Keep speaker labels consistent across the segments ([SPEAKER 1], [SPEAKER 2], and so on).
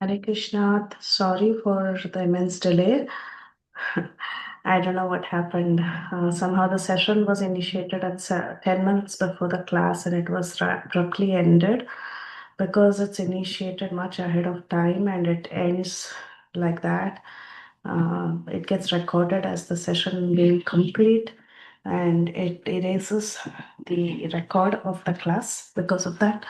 [SPEAKER 1] Hare Krishna, sorry for the immense delay. I don't know what happened. Somehow the session was initiated at 10 minutes before the class and it was abruptly ended because it's initiated much ahead of time and it ends like that. It gets recorded as the session being complete and it erases the record of the class because of that.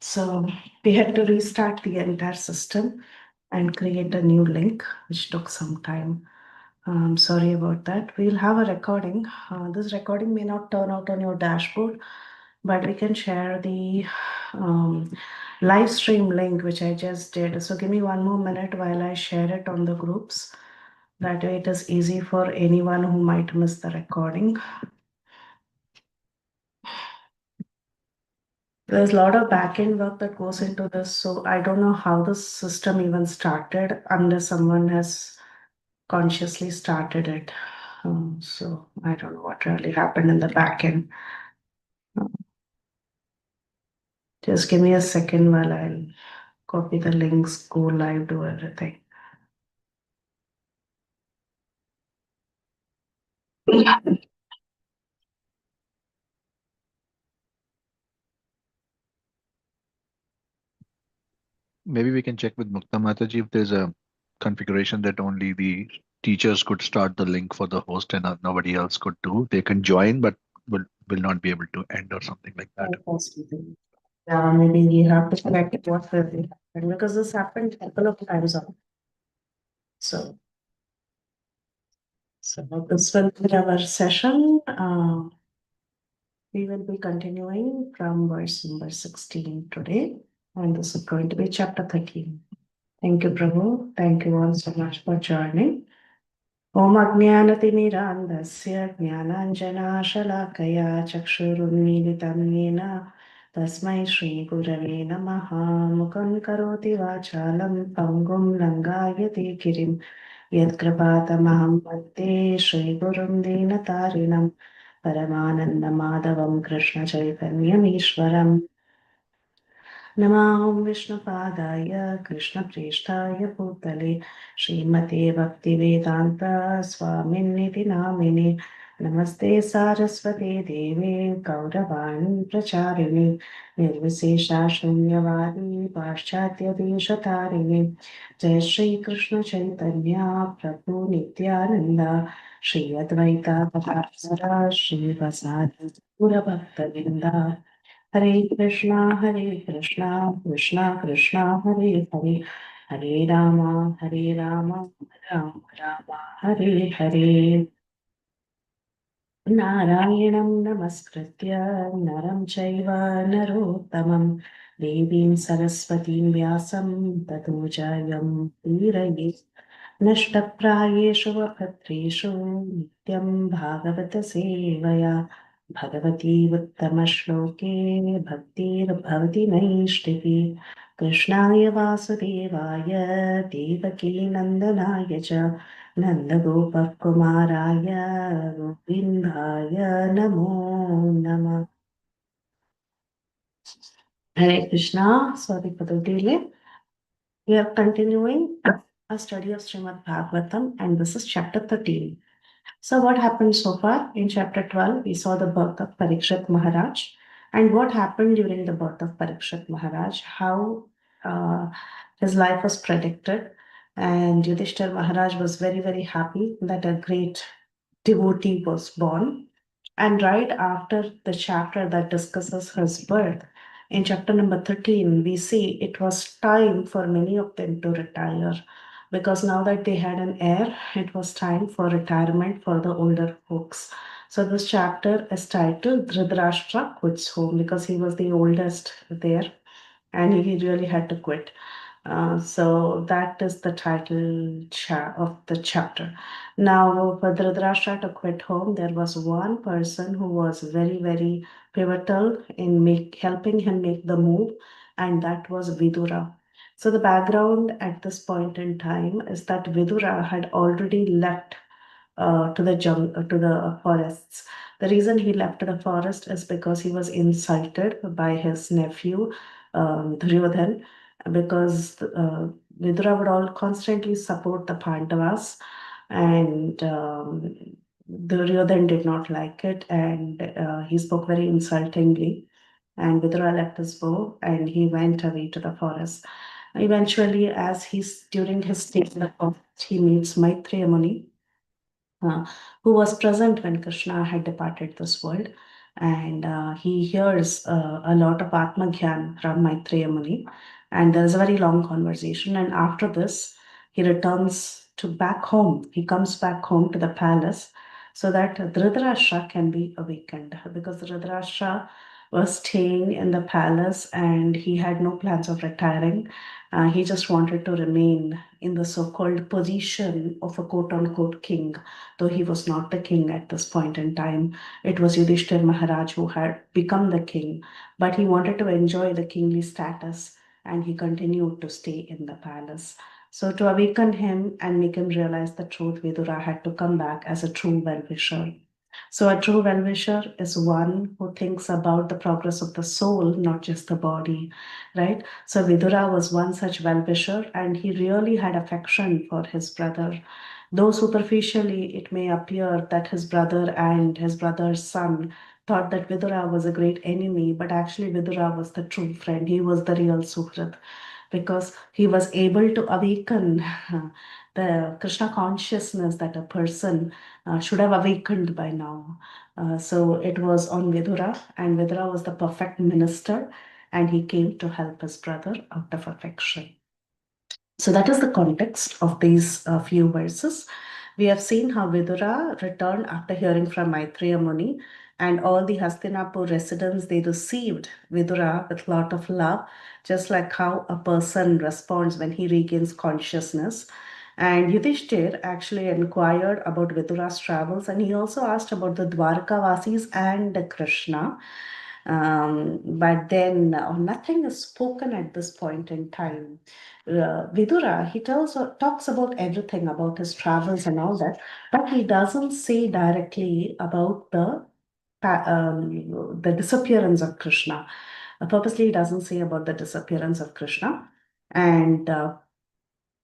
[SPEAKER 1] So we had to restart the entire system and create a new link, which took some time. Sorry about that. We'll have a recording. This recording may not turn out on your dashboard, but we can share the um, live stream link, which I just did. So give me one more minute while I share it on the groups. That way it is easy for anyone who might miss the recording. There's a lot of back-end work that goes into this, so I don't know how the system even started unless someone has consciously started it. So I don't know what really happened in the back end. Just give me a second while I'll copy the links, go live, do everything.
[SPEAKER 2] Maybe we can check with Mukta Mataji if there's a configuration that only the teachers could start the link for the host and nobody else could do. They can join, but will not be able to end or something like that.
[SPEAKER 1] Possibly. Yeah, maybe we have to check what really happened because this happened a couple of times on. So, so this will be our session. We will be continuing from verse number 16 today, and this is going to be chapter 13. Thank you, Prabhu. Thank you all so much for joining. ॐ अज्ञानतिमिरान्धस्य ज्ञानाञ्जनाशलाकया चक्षुरुन्मीलितं येन तस्मै श्रीगुरवे नमः मुखं करोति वाचालं पङ्गुं लङ्घायते गिरिं यत्कृपातमहं वन्दे श्रीगुरुं दीनतारिणं परमानन्दमाधवं कृष्णचैतन्यमीश्वरम् नमो विष्णुपादाय कृष्णप्रेष्ठाय भूतले श्रीमते भक्तिवेदान्त स्वामिन्निति नामिने नमस्ते सारस्वते देवे गौरवाणी प्रचारिणे निर्विशेषा शून्यवादी पाश्चात्यदेशतारिणे जय श्रीकृष्ण चैतन्य प्रभु नित्यानन्द श्री अद्वैता गदाधर श्रीवसादि गुरभक्तवृन्दा हरे कृष्णा कृष्णा कृष्णा हरे हरे हरे राम राम राम हरे हरे नारायणं नमस्कृत्य नरं चैव नरोत्तमं देवीं सरस्वतीं व्यासं ततो जयं धीरये नष्टप्रायेषु वभद्रेषु नित्यं भागवतसेवया भगवती उत्तमश्लोके भक्तिर्भवति नैष्टिकी कृष्णाय वासुदेवाय देवकीनन्दनाय च नन्दगोपकुमाराय गोविन्दाय नमो नमः Hare Krishna, sorry for the delay. We are continuing a study of Srimad Bhagavatam, and this is chapter 13. So, what happened so far? In chapter 12, we saw the birth of Parikshit Maharaj, and what happened during the birth of Parikshit Maharaj, how his life was predicted, and Yudhishthir Maharaj was very, very happy that a great devotee was born. And right after the chapter that discusses his birth, in chapter number 13, we see it was time for many of them to retire because now that they had an heir, it was time for retirement for the older folks. So this chapter is titled Dhritarashtra Quits Home because he was the oldest there and he really had to quit. So that is the title of the chapter. Now, for Dhritarashtra to quit home, there was one person who was very, very pivotal in helping him make the move, and that was Vidura. So the background at this point in time is that Vidura had already left to the forests. The reason he left the forest is because he was insulted by his nephew Duryodhan because Vidura would all constantly support the Pandavas, and Duryodhan did not like it, and he spoke very insultingly. And Vidura left his bow and he went away to the forest. Eventually, as he's during his stay in the forest, he meets Maitreya Muni, uh, who was present when Krishna had departed this world. And he hears a lot of Atma Gyan from Maitreya Muni. And there's a very long conversation. And after this, he returns to back home. He comes back home to the palace so that Dhritarashtra can be awakened. Because Dhritarashtra was staying in the palace and he had no plans of retiring. He just wanted to remain in the so called position of a quote unquote king, though he was not the king at this point in time. It was Yudhishthir Maharaj who had become the king, but he wanted to enjoy the kingly status and he continued to stay in the palace. So, to awaken him and make him realize the truth, Vidura had to come back as a true well wisher. So, a true well wisher is one who thinks about the progress of the soul, not just the body, right? So, Vidura was one such well wisher and he really had affection for his brother. Though superficially it may appear that his brother and his brother's son thought that Vidura was a great enemy, but actually Vidura was the true friend. He was the real Suhrit because he was able to awaken the Krishna consciousness that a person should have awakened by now. So it was on Vidura, and Vidura was the perfect minister, and he came to help his brother out of affection. So that is the context of these few verses. We have seen how Vidura returned after hearing from Maitreya Muni, and all the Hastinapur residents they received Vidura with lot of love, just like how a person responds when he regains consciousness. And Yudhishthir actually inquired about Vidura's travels, and he also asked about the Dwarkavasis and Krishna. But then nothing is spoken at this point in time. Vidura, he talks about everything about his travels and all that, but he doesn't say directly about the disappearance of Krishna. Purposely, he doesn't say about the disappearance of Krishna. And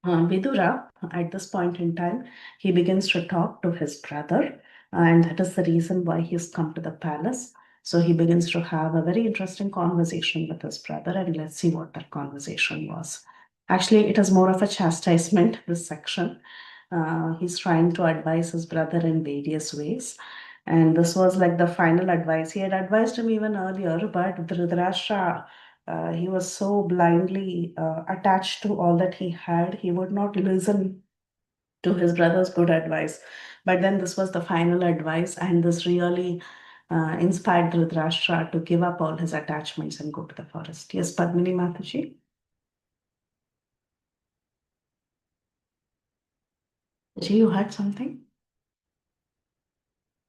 [SPEAKER 1] Vidura, at this point in time, he begins to talk to his brother, and that is the reason why he's come to the palace. So he begins to have a very interesting conversation with his brother, and let's see what that conversation was. Actually, it is more of a chastisement, this section. He's trying to advise his brother in various ways. And this was like the final advice. He had advised him even earlier, but Dhritarashtra he was so blindly attached to all that he had, he would not listen to his brother's good advice. But then this was the final advice, and this really inspired Dhritarashtra to give up all his attachments and go to the forest. Yes, Padmini Mataji? Ji, you had something?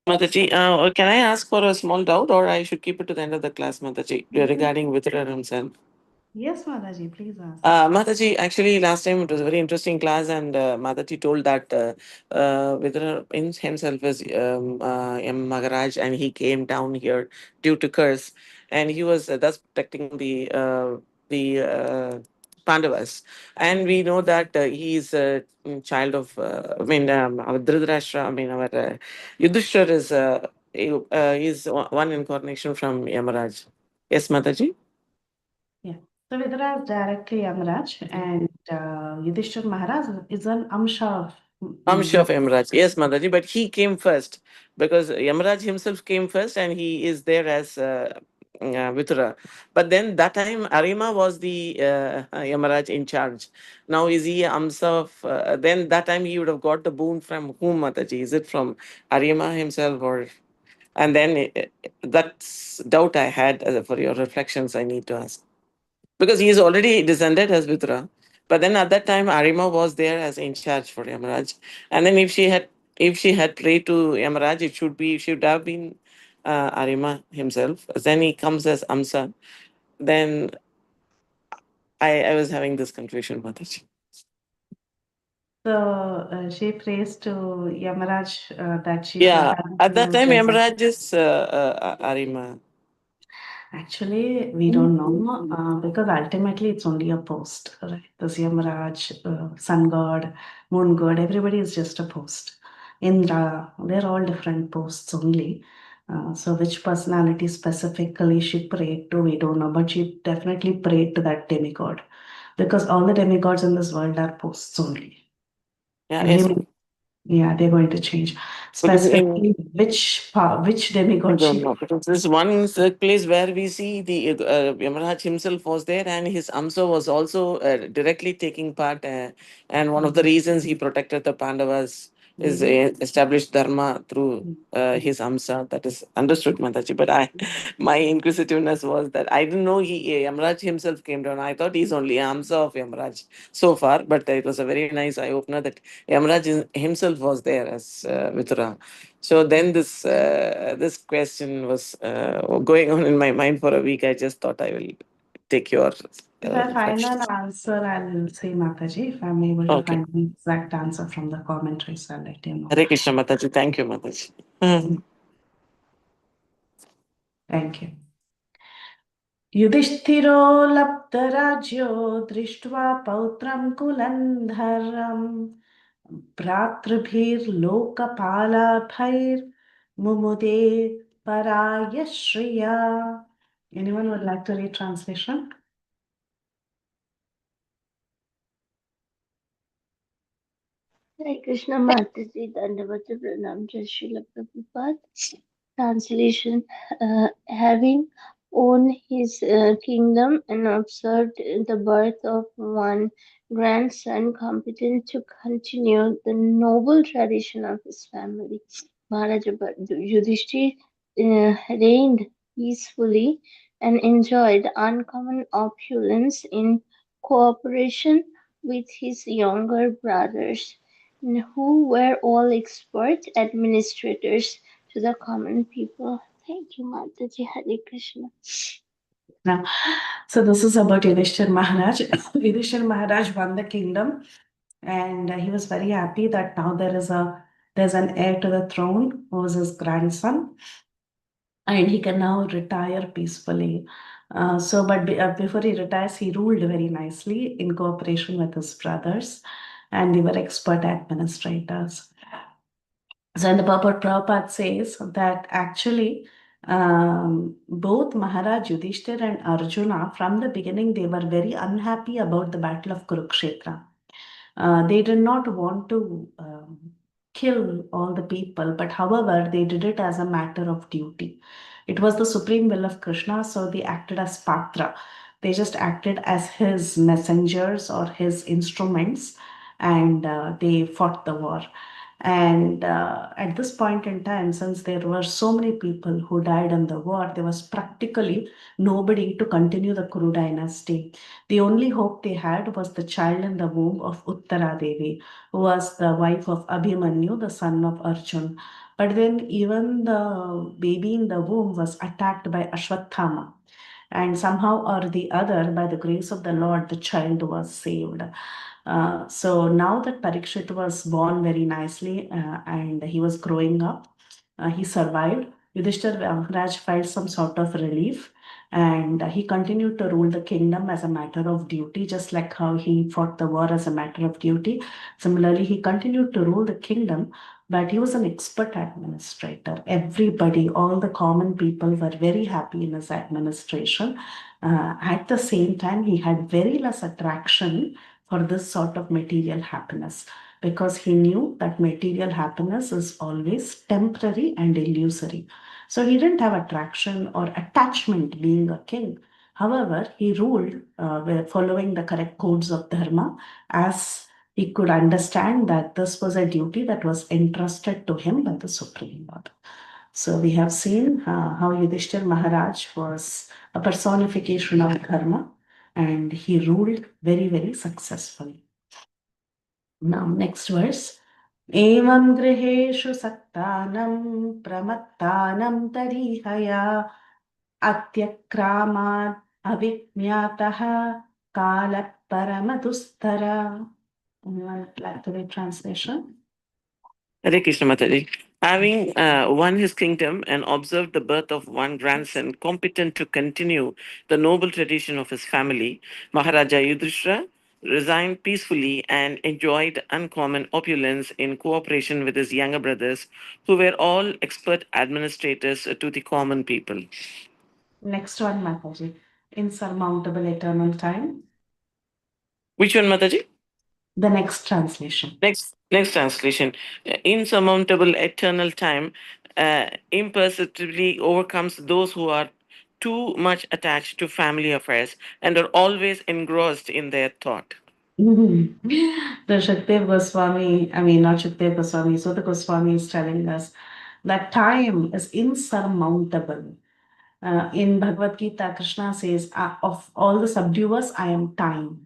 [SPEAKER 3] Mataji, can I ask for a small doubt, or I should keep it to the end of the class, Mataji, regarding Vitra himself?
[SPEAKER 1] Yes, Mataji, please ask.
[SPEAKER 3] Mataji, actually, last time it was a very interesting class, and Mataji told that Vidura in himself is M. Maharaj, and he came down here due to curse, and he was thus protecting the Pandavas. And we know that he is a child of, our Dhritarashtra, our Yudhishthira is one incarnation from Yamaraj. Yes, Mataji?
[SPEAKER 1] Yeah. So Vidura is directly Yamaraj, and Yudhishthir Maharaj is an Amsha of
[SPEAKER 3] I'm sure of Yamaraj. Yes, Mataji, but he came first because Yamaraj himself came first and he is there as Vithura. But then that time Arima was the Yamaraj in charge. Now is he Amsa of, then that time he would have got the boon from whom, Mataji? Is it from Arima himself or? And then that's doubt I had for your reflections I need to ask because he is already descended as Vitra. But then at that time, Arima was there as in charge for Yamaraj. And then if she had prayed to Yamaraj, it should have been Arima himself. Then he comes as Amsa. Then I was having this confusion, Mataji.
[SPEAKER 1] So she prays to Yamaraj that she should
[SPEAKER 3] Yeah,
[SPEAKER 1] have
[SPEAKER 3] at that
[SPEAKER 1] him
[SPEAKER 3] time,
[SPEAKER 1] present.
[SPEAKER 3] Yamaraj is Arima.
[SPEAKER 1] Actually, we don't know because ultimately it's only a post, right? This Yamaraj, Sun God, Moon God, everybody is just a post. Indra, they're all different posts only. So which personality specifically she prayed to, we don't know, but she definitely prayed to that demigod because all the demigods in this world are posts only.
[SPEAKER 3] Yeah,
[SPEAKER 1] Every
[SPEAKER 3] yes.
[SPEAKER 1] yeah, they're going to change.
[SPEAKER 3] Because
[SPEAKER 1] Specifically, which
[SPEAKER 3] I
[SPEAKER 1] demigod
[SPEAKER 3] don't
[SPEAKER 1] she
[SPEAKER 3] know. Because this one place where we see the Yamaraj himself was there, and his Amsa was also directly taking part. And one of the reasons he protected the Pandavas is established Dharma through his Amsa. That is understood, Mataji. But my inquisitiveness was that I didn't know Yamaraj himself came down. I thought he's only Amsa of Yamaraj so far. But it was a very nice eye opener that Yamaraj himself was there as Mithura. So then this question was going on in my mind for a week. I just thought I will take your
[SPEAKER 1] If I find
[SPEAKER 3] reflection.
[SPEAKER 1] an answer, I'll say Mataji. If I'm able to
[SPEAKER 3] Okay.
[SPEAKER 1] find the exact answer from the commentaries, I'll let you know.
[SPEAKER 3] Hare Krishna Mataji. Thank you, Mataji. Mhm.
[SPEAKER 1] Thank you. युधिष्ठिरो लब्धराज्यो दृष्ट्वा पौत्रं कुलन्धरम् भ्रातृभिर्लोकपालाभैर्मुमुदे पराय Shriya. Anyone would like to read translation?
[SPEAKER 4] Hare Krishna Mataji Dandavata Pranam Jai Srila Prabhupada. Translation Having owned his kingdom and observed the birth of one grandson competent to continue the noble tradition of his family, Maharaja Yudhishthir reigned peacefully and enjoyed uncommon opulence in cooperation with his younger brothers, who were all expert administrators to the common people. Thank you, Mataji. Hare Krishna.
[SPEAKER 1] Now, so this is about Yudhishthir Maharaj. Yudhishthir Maharaj won the kingdom, and he was very happy that now there's an heir to the throne who is his grandson, and he can now retire peacefully. Before he retires, he ruled very nicely in cooperation with his brothers, and they were expert administrators. So, and the Prabhupada says that actually both Maharaj Yudhishthir and Arjuna, from the beginning, they were very unhappy about the battle of Kurukshetra. They did not want to kill all the people, but however, they did it as a matter of duty. It was the supreme will of Krishna, so they acted as patra. They just acted as his messengers or his instruments, and they fought the war. And at this point in time, since there were so many people who died in the war, there was practically nobody to continue the Kuru dynasty. The only hope they had was the child in the womb of Uttara Devi, who was the wife of Abhimanyu, the son of Arjun. But then even the baby in the womb was attacked by Ashwathama. And somehow or the other, by the grace of the Lord, the child was saved. So now that Parikshit was born very nicely and he was growing up, he survived. Yudhishthir Maharaj felt some sort of relief, and he continued to rule the kingdom as a matter of duty, just like how he fought the war as a matter of duty. Similarly, he continued to rule the kingdom, but he was an expert administrator. Everybody, all the common people were very happy in his administration. At the same time, he had very less attraction for this sort of material happiness because he knew that material happiness is always temporary and illusory. So he didn't have attraction or attachment being a king. However, he ruled following the correct codes of dharma, as he could understand that this was a duty that was entrusted to him by the Supreme Lord. So we have seen how Yudhishthir Maharaj was a personification of dharma, and he ruled very, very successfully. Now, next verse. Evam griheshu saktanam pramattanam tarihaya atyakramat avijñataha kalat paramadustara. Anyone like to read translation?
[SPEAKER 3] Hare Krishna Mataji. Having won his kingdom and observed the birth of one grandson competent to continue the noble tradition of his family, Maharaja Yudhishthira resigned peacefully and enjoyed uncommon opulence in cooperation with his younger brothers, who were all expert administrators to the common people.
[SPEAKER 1] Next one, Mataji. Insurmountable eternal time.
[SPEAKER 3] Which one, Mataji?
[SPEAKER 1] The next translation.
[SPEAKER 3] Next translation. Insurmountable eternal time imperceptibly overcomes those who are too much attached to family affairs and are always engrossed in their thought.
[SPEAKER 1] The Shukdev Goswami, I mean, not Shukdev Goswami, so the Goswami is telling us that time is insurmountable. In Bhagavad Gita, Krishna says, of all the subduers, I am time.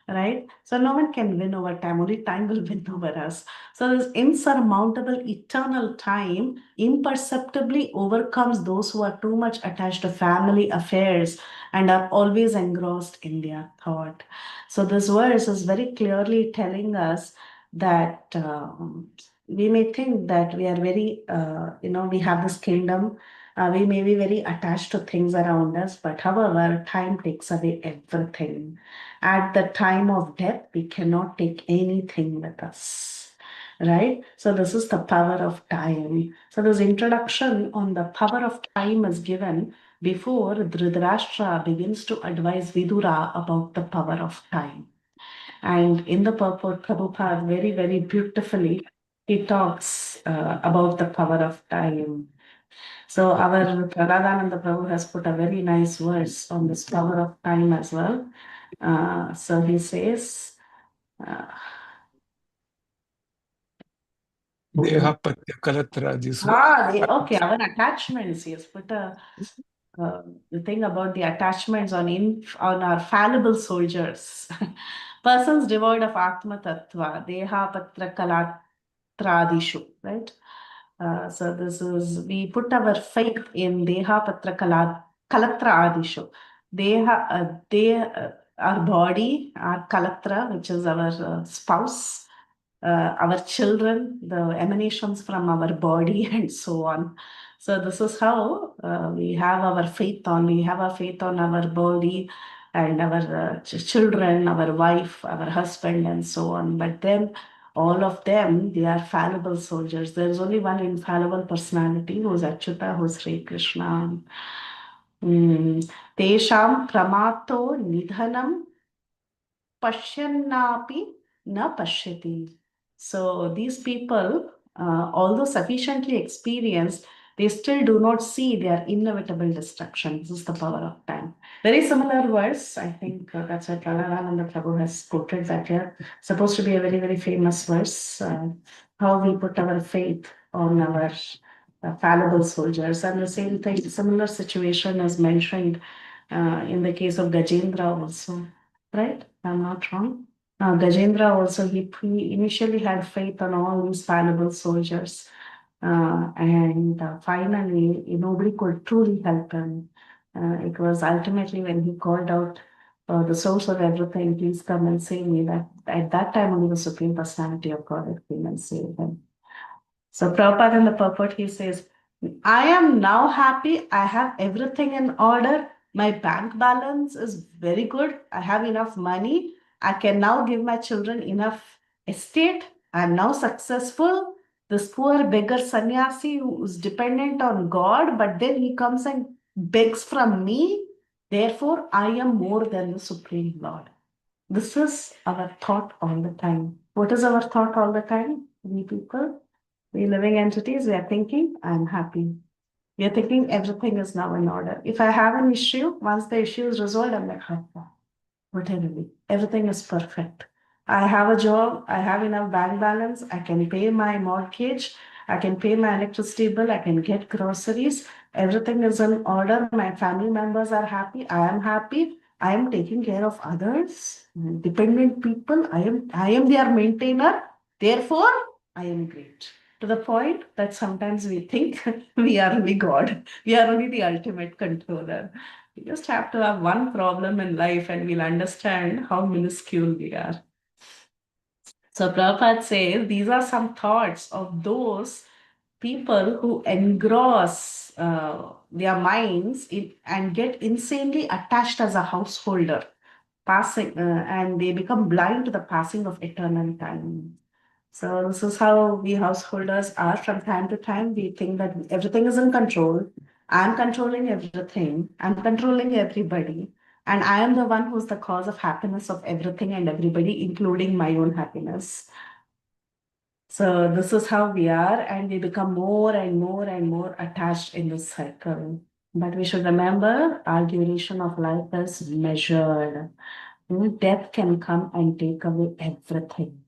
[SPEAKER 1] Right? So no one can win over time, only time will win over us. So this insurmountable eternal time imperceptibly overcomes those who are too much attached to family affairs and are always engrossed in their thought. So this verse is very clearly telling us that we may think that we are very, we have this kingdom. We may be very attached to things around us, but however, time takes away everything. At the time of death, we cannot take anything with us. Right? So, this is the power of time. So, this introduction on the power of time is given before Dhritarashtra begins to advise Vidura about the power of time. And in the purport, Prabhupada very, very beautifully, he talks about the power of time. So our Praladananda Prabhu has put a very nice verse on this power of time as well. So he says, uh,
[SPEAKER 5] Dehapatya Kalatradisu.
[SPEAKER 1] okay, our attachments. He has put the thing about the attachments on our fallible soldiers. Persons devoid of Atma Tattva, Deha Patra Kalatradishu, right? So this is, we put our faith in Deha Patra Kalatra Adishu. Our body, our Kalatra, which is our spouse, our children, the emanations from our body, and so on. So this is how we have our faith on. We have our faith on our body and our children, our wife, our husband, and so on. But then all of them, they are fallible soldiers. There is only one infallible personality who is Achyuta, who is Sri Krishna. Tesham pramato nidhanam pashyannapi na pashyati. So these people, although sufficiently experienced, they still do not see their inevitable destruction. This is the power of time. Very similar verse. I think that's what Praladananda Prabhu has quoted that here. Supposed to be a very, very famous verse. How we put our faith on our fallible soldiers. And the same thing, similar situation is mentioned in the case of Gajendra also. Right? I'm not wrong. Gajendra also, he initially had faith on all these fallible soldiers. And finally, nobody could truly help him. It was ultimately when he called out the source of everything, please come and save me. That at that time only the Supreme Personality of God came and saved him. So Prabhupada in the purport, he says, I am now happy. I have everything in order. My bank balance is very good. I have enough money. I can now give my children enough estate. I am now successful. This poor beggar sannyasi who is dependent on God, but then he comes and begs from me. Therefore, I am more than the Supreme Lord. This is our thought all the time. What is our thought all the time? We people, we living entities, we are thinking, I'm happy. We are thinking everything is now in order. If I have an issue, once the issue is resolved, I'm like, whatever. Everything is perfect. I have a job, I have enough bank balance, I can pay my mortgage, I can pay my electricity bill, I can get groceries, everything is in order, my family members are happy, I am happy, I am taking care of others, dependent people, I am their maintainer, therefore I am great. To the point that sometimes we think we are only God, we are only the ultimate controller. We just have to have one problem in life and we'll understand how minuscule we are. So Prabhupada says these are some thoughts of those people who engross their minds and get insanely attached as a householder, passing, and they become blind to the passing of eternal time. So this is how we householders are from time to time. We think that everything is in control. I'm controlling everything. I'm controlling everybody. And I am the one who's the cause of happiness of everything and everybody, including my own happiness. So this is how we are, and we become more and more and more attached in this cycle. But we should remember our duration of life is measured. Death can come and take away everything.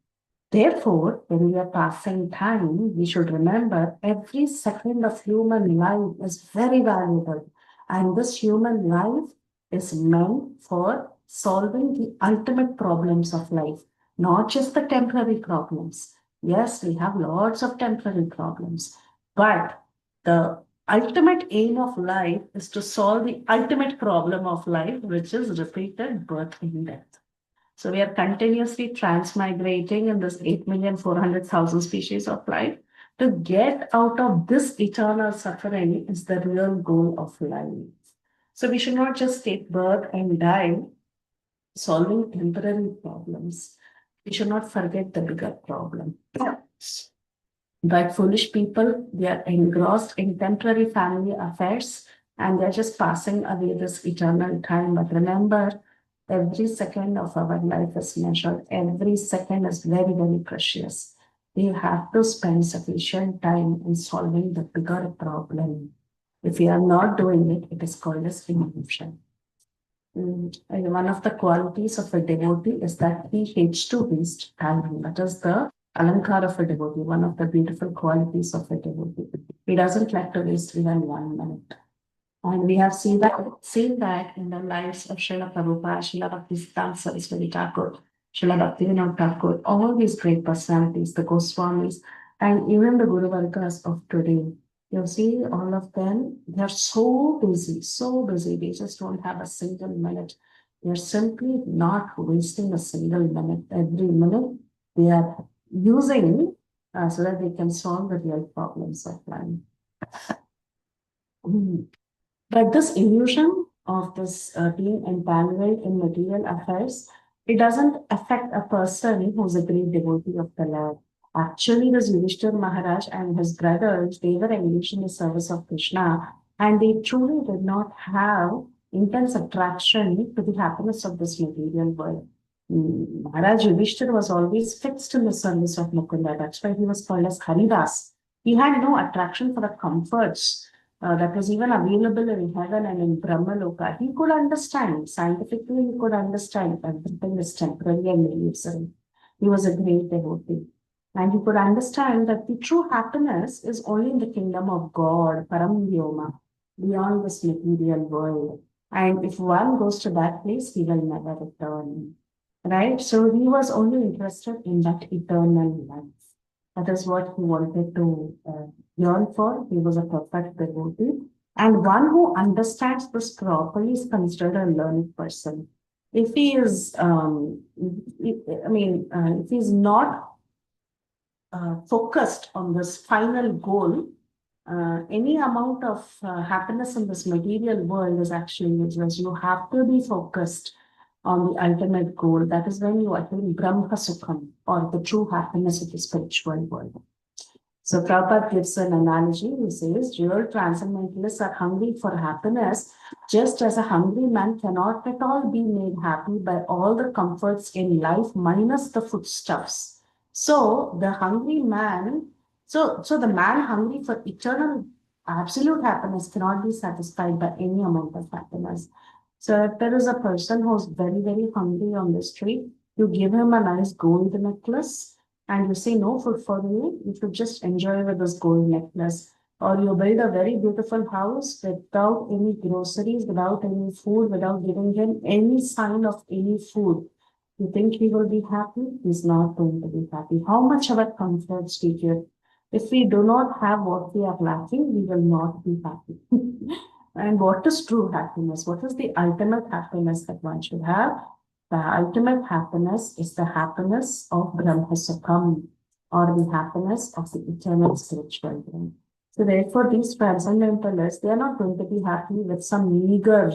[SPEAKER 1] Therefore, when we are passing time, we should remember every second of human life is very valuable. And this human life is meant for solving the ultimate problems of life, not just the temporary problems. Yes, we have lots of temporary problems, but the ultimate aim of life is to solve the ultimate problem of life, which is repeated birth and death. So we are continuously transmigrating in this 8,400,000 species of life. To get out of this eternal suffering is the real goal of life. So we should not just take birth and die solving temporary problems. We should not forget the bigger problem. But foolish people, they are engrossed in temporary family affairs and they're just passing away this eternal time. But remember, every second of our life is measured. Every second is very, very precious. We have to spend sufficient time in solving the bigger problem. If we are not doing it, it is called as illusion. And one of the qualities of a devotee is that he hates to waste time. That is the alankar of a devotee, one of the beautiful qualities of a devotee. He doesn't like to waste even 1 minute. And we have seen that in the lives of Srila Prabhupada, Srila Bhaktisiddhanta Saraswati Thakur, Srila Bhaktivinoda Thakur, all these great personalities, the Goswamis, and even the Guru Vargas of today. You see, all of them, they're so busy, they just don't have a single minute. They're simply not wasting a single minute. Every minute they are using so that they can solve the real problems of life. But this illusion of this being entangled in material affairs, it doesn't affect a person who's a great devotee of the Lord. Actually, this Yudhishthir Maharaj and his brothers, they were engaged in the service of Krishna, and they truly did not have intense attraction to the happiness of this material world. Maharaj Yudhishthir was always fixed in the service of Mukunda. That's why he was called as Haridas. He had no attraction for the comforts that was even available in heaven and in Brahmaloka. He could understand, scientifically, he could understand everything is temporary and illusory. He was a great devotee. And he could understand that the true happiness is only in the kingdom of God, Param Vyoma, beyond this material world. And if one goes to that place, he will never return. Right? So he was only interested in that eternal life. That is what he wanted to yearn for. He was a perfect devotee. And one who understands this properly is considered a learned person. If he is, if he's not focused on this final goal, any amount of happiness in this material world is actually useless. You have to be focused on the ultimate goal. That is when you attain Brahma Sukham, or the true happiness of the spiritual world. So Prabhupada gives an analogy. He says, real transcendentalists are hungry for happiness, just as a hungry man cannot at all be made happy by all the comforts in life minus the foodstuffs. So the hungry man, so the man hungry for eternal absolute happiness cannot be satisfied by any amount of happiness. So if there is a person who's very, very hungry on the street, you give him a nice gold necklace and you say no food for you, you should just enjoy with this gold necklace. Or you build a very beautiful house without any groceries, without any food, without giving him any sign of any food. You think he will be happy? He's not going to be happy. How much our comforts we give? If we do not have what we are lacking, we will not be happy. And what is true happiness? What is the ultimate happiness that one should have? The ultimate happiness is the happiness of Brahma Sukham, or the happiness of the eternal spiritual realm. So therefore, these transcendentalists, they are not going to be happy with some meager,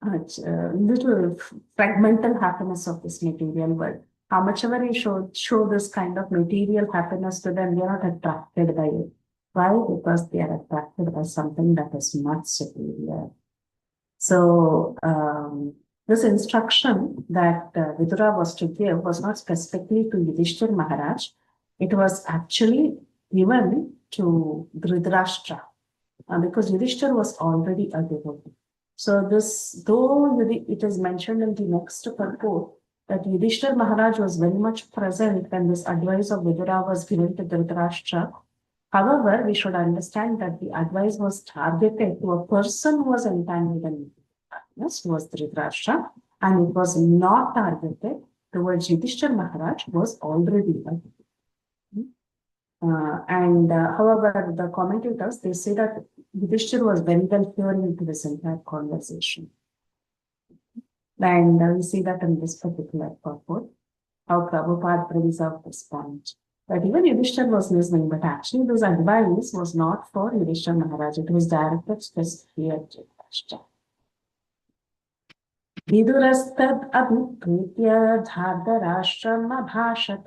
[SPEAKER 1] little fragmental happiness of this material world. How much ever you show this kind of material happiness to them, they are not attracted by it. Why? Because they are attracted by something that is much superior. So this instruction that Vidura was to give was not specifically to Yudhishthir Maharaj. It was actually given to Dhritarashtra because Yudhishthir was already a devotee. So this, though it is mentioned in the next purport that Yudhishthir Maharaj was very much present when this advice of Vidura was given to Dhritarashtra. However, we should understand that the advice was targeted to a person who was entangled in darkness, who was Dhritarashtra, and it was not targeted towards Yudhishthir Maharaj, who was already a however, the commentators, they say that Yudhishthir was very well hearing into this entire conversation. And we see that in this particular purport, how Prabhupada brings out this point. But even Yudhishthir was listening, but actually this advice was not for Yudhishthir Maharaj, it was directed specifically at Dhritarashtra. Vidurastad abhipritya dhardarashram abhashat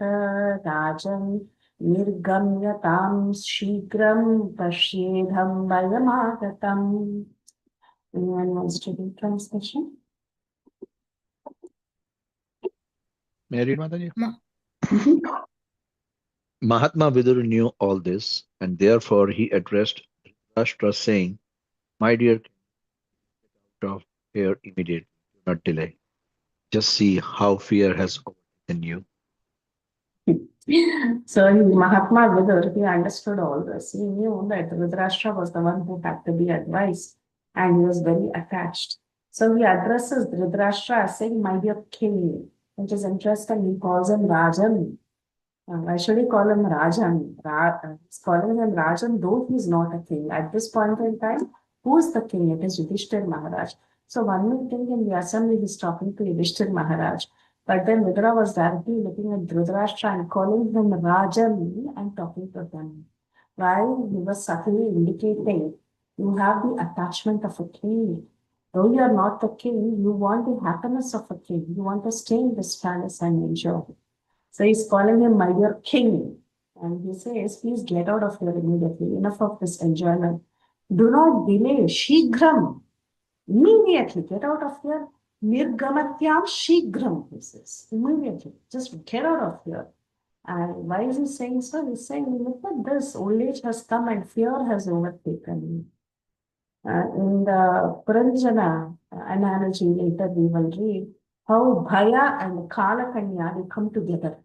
[SPEAKER 1] rajan nirgamyatam shigram pashyedham vayamagatam. Anyone wants to do translation?
[SPEAKER 2] May I read, Mataji? Mahatma Vidur knew all this, and therefore he addressed Dhritarashtra saying, "My dear king, get out of here immediately. Do not delay. Just see how fear has overtaken you."
[SPEAKER 1] So Mahatma Vidur, he understood all this. He knew that Dhritarashtra was the one who had to be advised, and he was very attached. So he addresses Dhritarashtra as saying, "My dear king," which is interesting. He calls him Rajan. Why should he call him Rajan? He's calling him Rajan, though he's not a king. At this point in time, who is the king? It is Yudhishthir Maharaj. So one may think in the assembly he's talking to Yudhishthir Maharaj. But then Vidura was directly looking at Dhritarashtra and calling him Rajan and talking to him. Why? He was subtly indicating you have the attachment of a king. Though you are not the king, you want the happiness of a king. You want to stay in this palace and enjoy. So he's calling him my dear king. And he says, please get out of here immediately. Enough of this enjoyment. Do not delay. Shigram. Immediately get out of here. Nirgamatyam shigram, he says. Immediately. Just get out of here. And why is he saying so? He's saying, look at this. Old age has come and fear has overtaken me. In the Puranjana analogy later we will read how Bhaya and Kalakanya, they come together.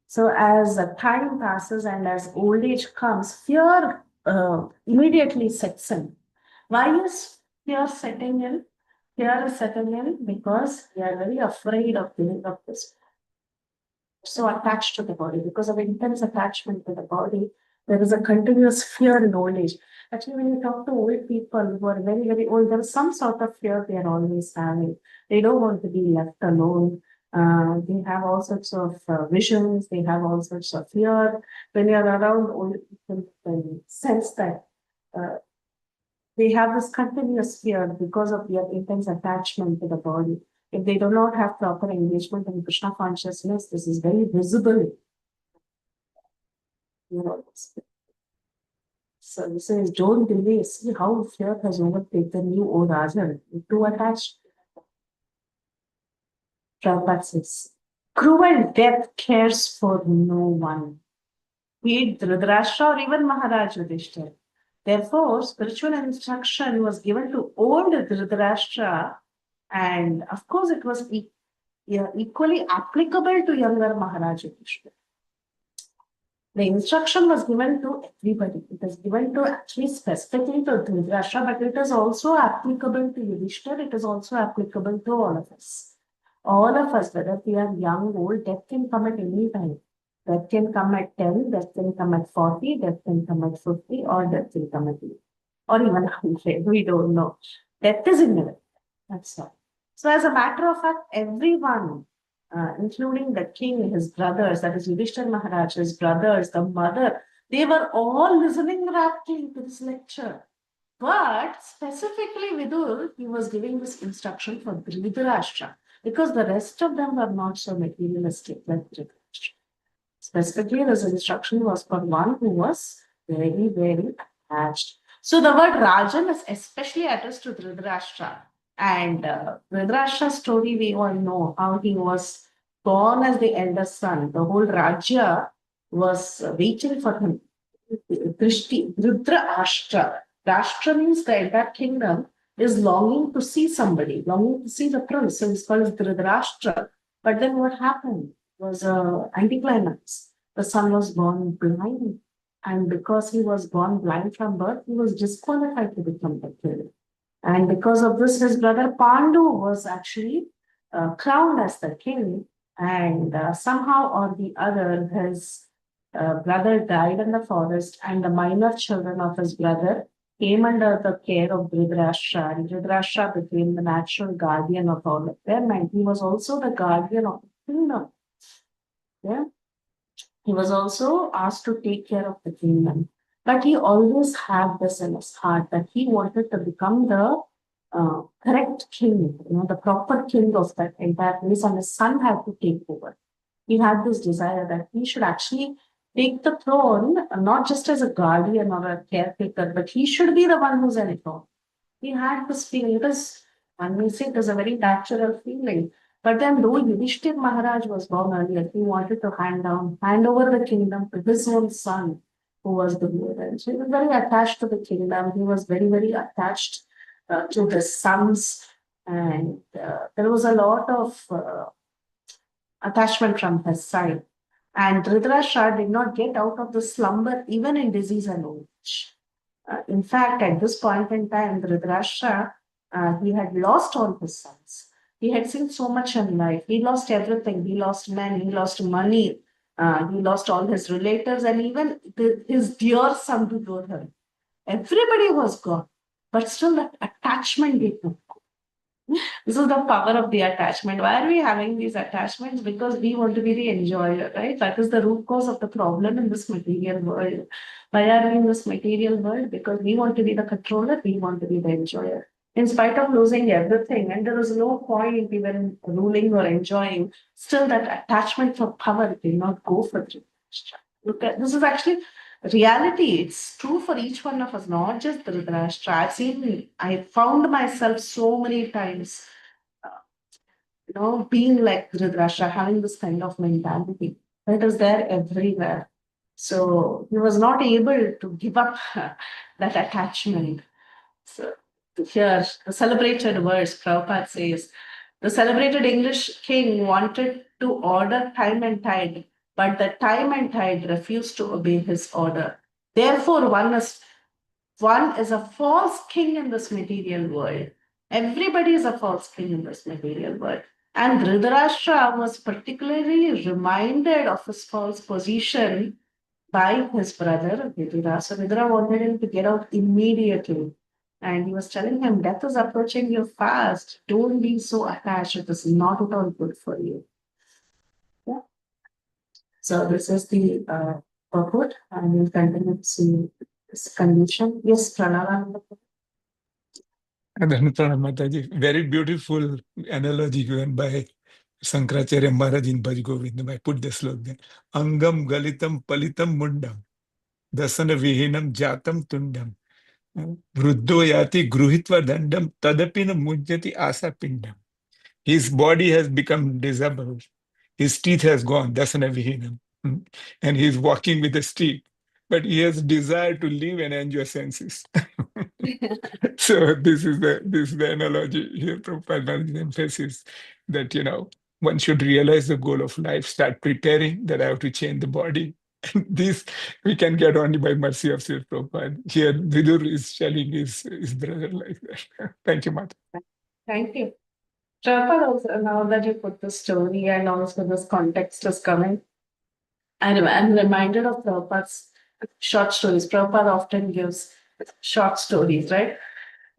[SPEAKER 1] So as time passes and as old age comes, fear immediately sets in. Why is fear setting in? Fear is setting in because we are very afraid of giving up this. So attached to the body, because of intense attachment to the body, there is a continuous fear in old age. Actually, when you talk to old people who are very, very old, there is some sort of fear they are always having. They don't want to be left alone. They have all sorts of visions. They have all sorts of fear. When you're around old people, you sense that they have this continuous fear because of their intense attachment to the body. If they do not have proper engagement in Krishna consciousness, this is very visible. So he says, don't delay. See how fear has overtaken you, O Rajan. You're too attached. Prabhupada says, cruel death cares for no one, be it Dhritarashtra or even Maharaj Yudhishthira. Therefore, spiritual instruction was given to old Dhritarashtra, and of course, it was equally applicable to younger Maharaj Yudhishthira. The instruction was given to everybody. It is given to actually specifically to Dhritarashtra, but it is also applicable to Yudhishthira. It is also applicable to all of us. All of us, whether we are young, old, death can come at any time. Death can come at 10, death can come at 40, death can come at 50, or death can come at 8, or even 100. We don't know. Death is inevitable. That's all. So as a matter of fact, everyone, including the king, his brothers, that is Yudhishthira Maharaj, his brothers, the mother, They were all listening raptly to this lecture. But specifically Vidur, he was giving this instruction for Dhritarashtra because the rest of them were not so materialistic like Dhritarashtra. Specifically, this instruction was for one who was very, very attached. So the word Rajan is especially addressed to Dhritarashtra. And Dhritarashtra's story, we all know how he was born as the eldest son. The whole Rajya was waiting for him. Dhritarashtra. Rashtra means the entire kingdom is longing to see somebody, longing to see the prince. So it's called Dhritarashtra. But then what happened was a anticlimax. The son was born blind. And because he was born blind from birth, he was disqualified to become the king. And because of this, his brother Pandu was actually crowned as the king. And somehow or the other, his brother died in the forest, and the minor children of his brother came under the care of Dhritarashtra. And Dhritarashtra became the natural guardian of all of them, and he was also the guardian of the kingdom. Yeah. He was also asked to take care of the kingdom. But he always had this in his heart that he wanted to become the correct king, the proper king of that entire place, and his son had to take over. He had this desire that he should actually take the throne, not just as a guardian or a caretaker, but he should be the one who's on the throne. He had this feeling. It is, one may say, it is a very natural feeling. But then, though Yudhishthir Maharaj was born earlier, he wanted to hand over the kingdom to his own son, who was the ruler. So he was very attached to the kingdom. He was very, very attached to his sons. And there was a lot of attachment from his side. And Dhritarashtra did not get out of the slumber even in disease and old age. In fact, at this point in time, Dhritarashtra, he had lost all his sons. He had seen so much in life. He lost everything. He lost men, he lost money, he lost all his relatives, and even his dear son Duryodhana. Everybody was gone. But still, that attachment did not. This is the power of the attachment. Why are we having these attachments? Because we want to be the enjoyer, right? That is the root cause of the problem in this material world. Why are we in this material world? Because we want to be the controller, we want to be the enjoyer. In spite of losing everything, and there is no point even ruling or enjoying, still that attachment for power did not go for Dhritarashtra. Look at this is actually reality. It's true for each one of us, not just Dhritarashtra. I found myself so many times, being like Dhritarashtra, having this kind of mentality. It is there everywhere. So he was not able to give up that attachment. So here, the celebrated verse, Prabhupada says, the celebrated English king wanted to order time and tide, but the time and tide refused to obey his order. Therefore, one is a false king in this material world. Everybody is a false king in this material world. And Dhritarashtra was particularly reminded of his false position by his brother Vidura. So Vidura wanted him to get out immediately. And he was telling him, death is approaching you fast. Don't be so attached. It is not at all good for you. Yeah. So this is the purport, and we'll continue to see this condition. Yes, Pranava.
[SPEAKER 5] Mataji, very beautiful analogy given by Sankaracharya Maharaj in Bhaj Govindam. I put the slogan, Angam Galitam Palitam Mundam, Dasana Vihinam Jatam Tundam, Vruddho Yati Gruhitva Dandam, Tadapina Mujjati Asa Pindam. His body has become disabled. His teeth has gone, Dasana Vihinam. And he's walking with a stick. But he has desire to live and enjoy senses. So this is the analogy here. Prabhupada emphasis that one should realize the goal of life, start preparing that I have to change the body. This we can get only by mercy of Sri Prabhupada. Here Vidur is telling his brother like that. Thank you, Mata.
[SPEAKER 1] Thank you. Prabhupada, also, now that you put the story and also this context is coming, I'm reminded of Prabhupada's short stories. Prabhupada often gives short stories, right?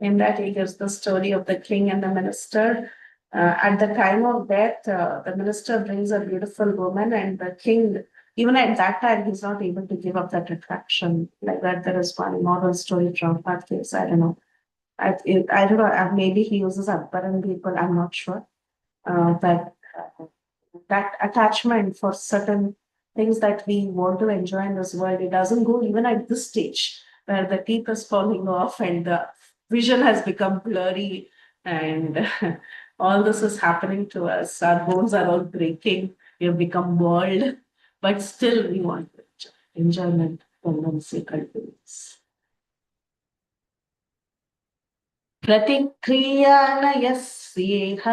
[SPEAKER 1] In that he gives the story of the king and the minister. At the time of death, the minister brings a beautiful woman, and the king even at that time, he's not able to give up that attraction. Like that, there is one moral story from that case. I don't know. I don't know. Maybe he uses Akbaran people. I'm not sure. But that attachment for certain things that we want to enjoy in this world, it doesn't go even at this stage where the teeth is falling off and the vision has become blurry and all this is happening to us. Our bones are all breaking. We have become bald, but still we want to enjoy. Enjoyment tendency continues. प्रतिक्रिया न यस्येह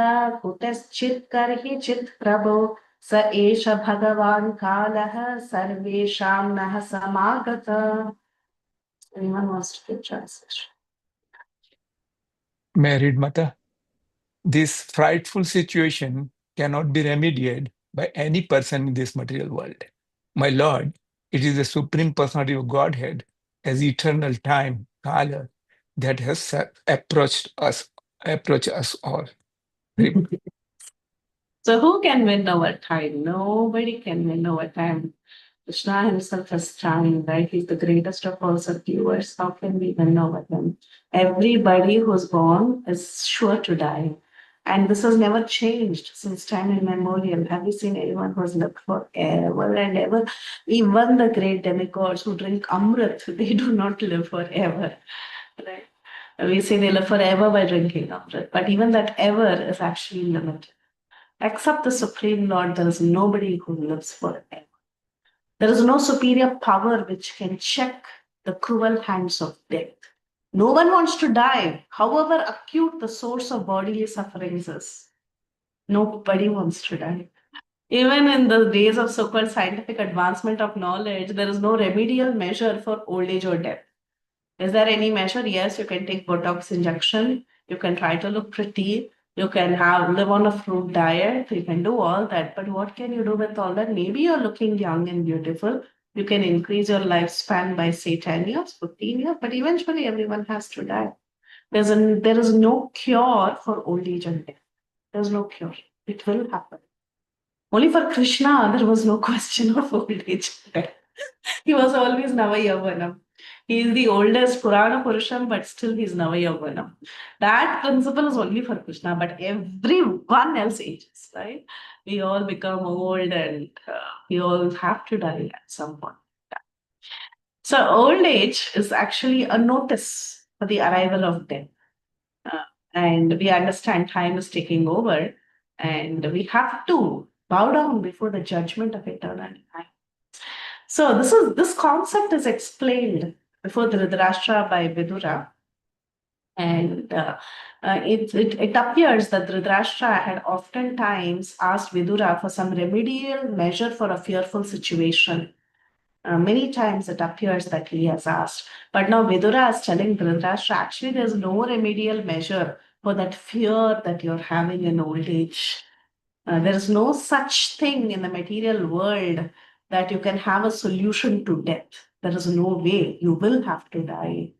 [SPEAKER 1] कुतश्चित् कर्हि चित् प्रभो स एष भगवान् कालः सर्वेषां नः समागतः. Anyone wants to give translation?
[SPEAKER 5] Married Mata, this frightful situation cannot be remedied by any person in this material world. My Lord, it is the Supreme Personality of Godhead as eternal time, Kala, that has approached us all.
[SPEAKER 1] So who can win over time? Nobody can win over time. Krishna himself has time, right? He's the greatest of all subduers. How can we win over him? Everybody who's born is sure to die. And this has never changed since time immemorial. Have you seen anyone who's lived forever and ever? Even the great demigods who drink Amrit, they do not live forever. Right? We say they live forever by drinking Amrit, but even that ever is actually limited. Except the Supreme Lord, there is nobody who lives forever. There is no superior power which can check the cruel hands of death. No one wants to die, however acute the source of bodily sufferings is. Nobody wants to die. Even in the days of so-called scientific advancement of knowledge, there is no remedial measure for old age or death. Is there any measure? Yes, you can take Botox injection. You can try to look pretty. You can live on a fruit diet. You can do all that. But what can you do with all that? Maybe you're looking young and beautiful. You can increase your lifespan by say 10 years, 15 years, but eventually everyone has to die. There is no cure for old age and death. There's no cure. It will happen. Only for Krishna, there was no question of old age and death. He was always Navayavanam. He is the oldest Purana Purusham, but still he's Navayavanam. That principle is only for Krishna, but everyone else ages, right? We all become old and we all have to die at some point. So old age is actually a notice for the arrival of death. And we understand time is taking over and we have to bow down before the judgment of eternal time. So this concept is explained before Dhritarashtra by Vidura. And it appears that Dhritarashtra had oftentimes asked Vidura for some remedial measure for a fearful situation. Many times it appears that he has asked. But now Vidura is telling Dhritarashtra, actually there's no remedial measure for that fear that you're having in old age. There is no such thing in the material world that you can have a solution to death. There is no way. You will have to die,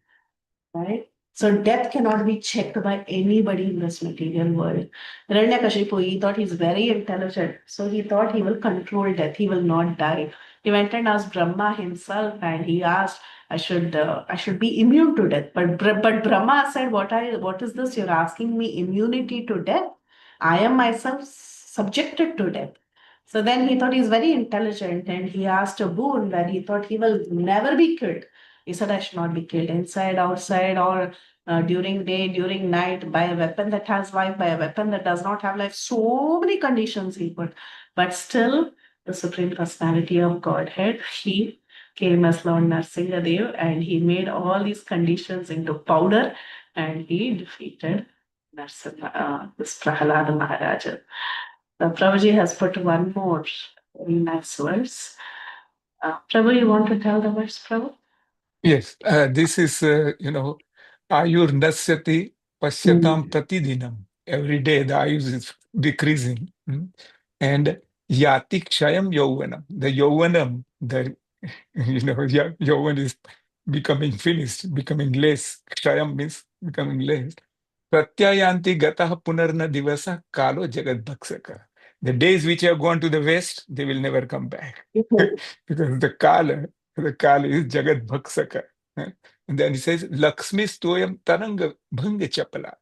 [SPEAKER 1] right? So death cannot be checked by anybody in this material world. Hiranyakashipu, he thought he's very intelligent. So he thought he will control death. He will not die. He went and asked Brahma himself and he asked, I should be immune to death. But Brahma said, what is this? You're asking me immunity to death? I am myself subjected to death. So then he thought he's very intelligent and he asked a boon where he thought he will never be killed. He said, I should not be killed inside, outside, or during day, during night, by a weapon that has life, by a weapon that does not have life. So many conditions he put. But still, the Supreme Personality of Godhead, he came as Lord Narsingadev and he made all these conditions into powder and he defeated this Prahalada Maharaja. Prabhuji has put one more very nice verse. Prabhu, you want to tell the verse, Prabhu?
[SPEAKER 5] Yes, this is, Ayur Nasyati Pasyatam Pratidinam. Every day the ayus is decreasing. And Yati Kshayam Yauvanam. The Yauvanam, Yauvan is becoming finished, becoming less. Kshayam means becoming less. Pratyayanti Gataha Punarna Divasa Kalo Jagat Bhaksaka. The days which have gone to the west, they will never come back. Because the Kala is Jagat Bhaksaka. And then he says, Lakshmi Stoyam Taranga Bhanga Chapala.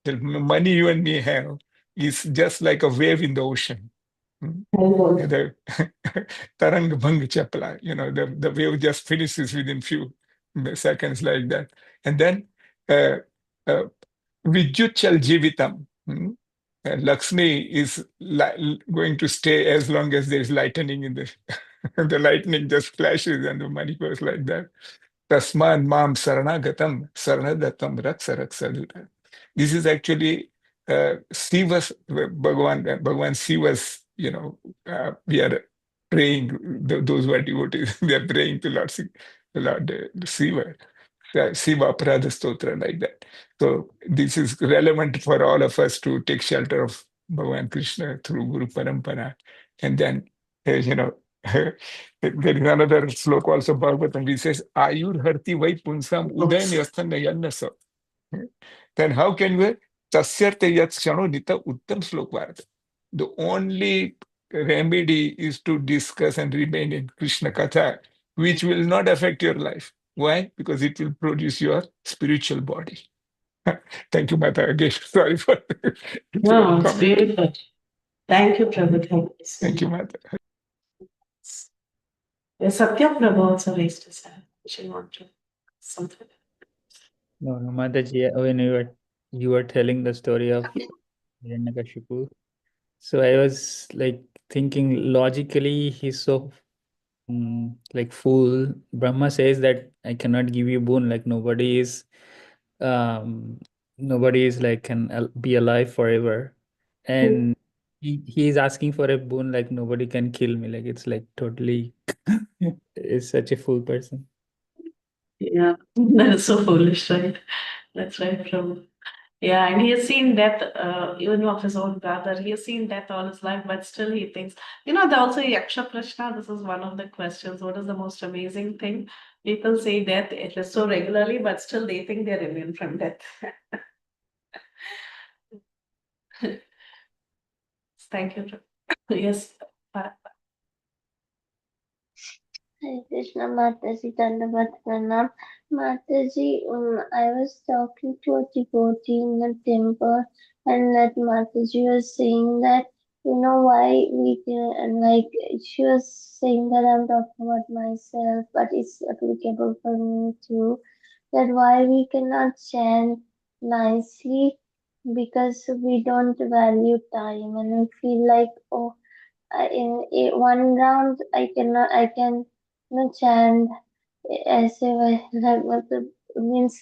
[SPEAKER 5] The money you and me have is just like a wave in the ocean. The Tarang Bhang Chapala, the wave just finishes within few seconds like that. And then uh, uh, Vidyuchal Jivitam. Lakshmi is going to stay as long as there is lightning in the the lightning just flashes and the money goes like that. Tasman mam saranagatam saranadatam raksa raksa. This is actually Shiva's Bhagwan Shiva's, we are praying, those who are devotees, they are praying to Lord Shiva. Shiva Aparadha Stotra, like that. So this is relevant for all of us to take shelter of Bhagavan Krishna through Guru Parampara. And then, there is another sloka also, Bhagavatam, which says, Ayur Harti Vai Punsam Udayan Yastana Yannasa. Then how can we Tasyarte Yat Shano Nita Uttam Slokvarta? The only remedy is to discuss and remain in Krishna Katha, which will not affect your life. Why? Because it will produce your spiritual body. Thank you, Mata. Again, sorry for
[SPEAKER 1] No, it's
[SPEAKER 5] comment.
[SPEAKER 1] beautiful. Thank you, Prabhu.
[SPEAKER 5] Thank you, Mata.
[SPEAKER 1] Satya Prabhu also raised his hand. She wanted something.
[SPEAKER 6] No, no, Mataji, when you were telling the story of Hiranyakashipu, so I was like thinking logically, he's so like fool. Brahma says that I cannot give you boon, like um nobody is like can be alive forever, and he is asking for a boon like nobody can kill me. Like it's like totally is such a fool person.
[SPEAKER 1] Yeah, that is so foolish, right? That's right, Prabhu. Yeah, and he has seen death, even of his own brother. He has seen death all his life, but still he thinks, also Yaksha Prashna, this is one of the questions. What is the most amazing thing? People say death, it is so regularly, but still they think they're immune from death. Thank you, Prabhu. Yes.
[SPEAKER 4] Hare Krishna Mataji Dandavat Pranam. Mataji, I was talking to a devotee in the temple, and that Mataji was saying that, why we can, like, she was saying that I'm talking about myself, but it's applicable for me too, that why we cannot chant nicely because we don't value time and we feel like, oh, in one round I can chant ऐसे like मतलब means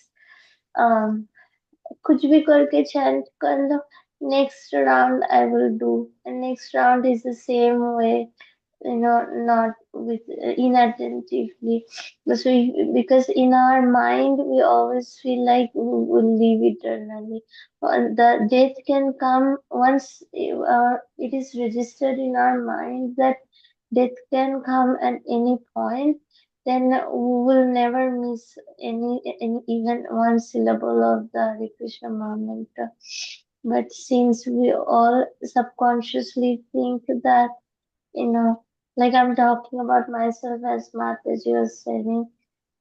[SPEAKER 4] कुछ भी करके chant कर लो, next round I will do, and next round is the same way, not with inattentively. So because in our mind we always feel like we will live eternally. The death can come once it is registered in our mind that death can come at any point. Then we will never miss any even one syllable of the Hare Krishna mantra. But since we all subconsciously think that, like I'm talking about myself, as Mataji was saying,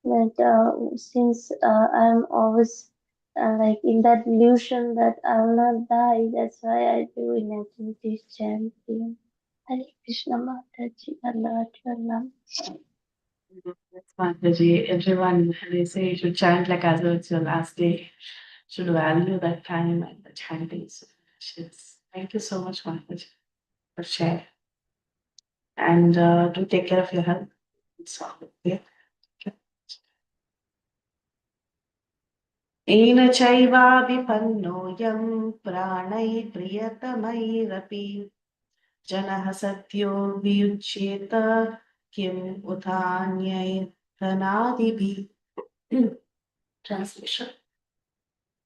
[SPEAKER 4] that since I'm always like in that illusion that I will not die, that's why I do inactivity chanting. Hare Krishna Mataji, Allah Chalam.
[SPEAKER 1] That's Mataji. Everyone, they say you should chant like as though it's your last day. Should value that time and the chanting. So precious. Thank you so much, Mataji, for sharing. And do take care of your health. So, yeah. येन चैवाभिपन्नोऽयं प्राणैर्प्रियतमैरपि जनः सद्यो वियुज्येत किम् उतान्यैर्धनादिभिः. Translation.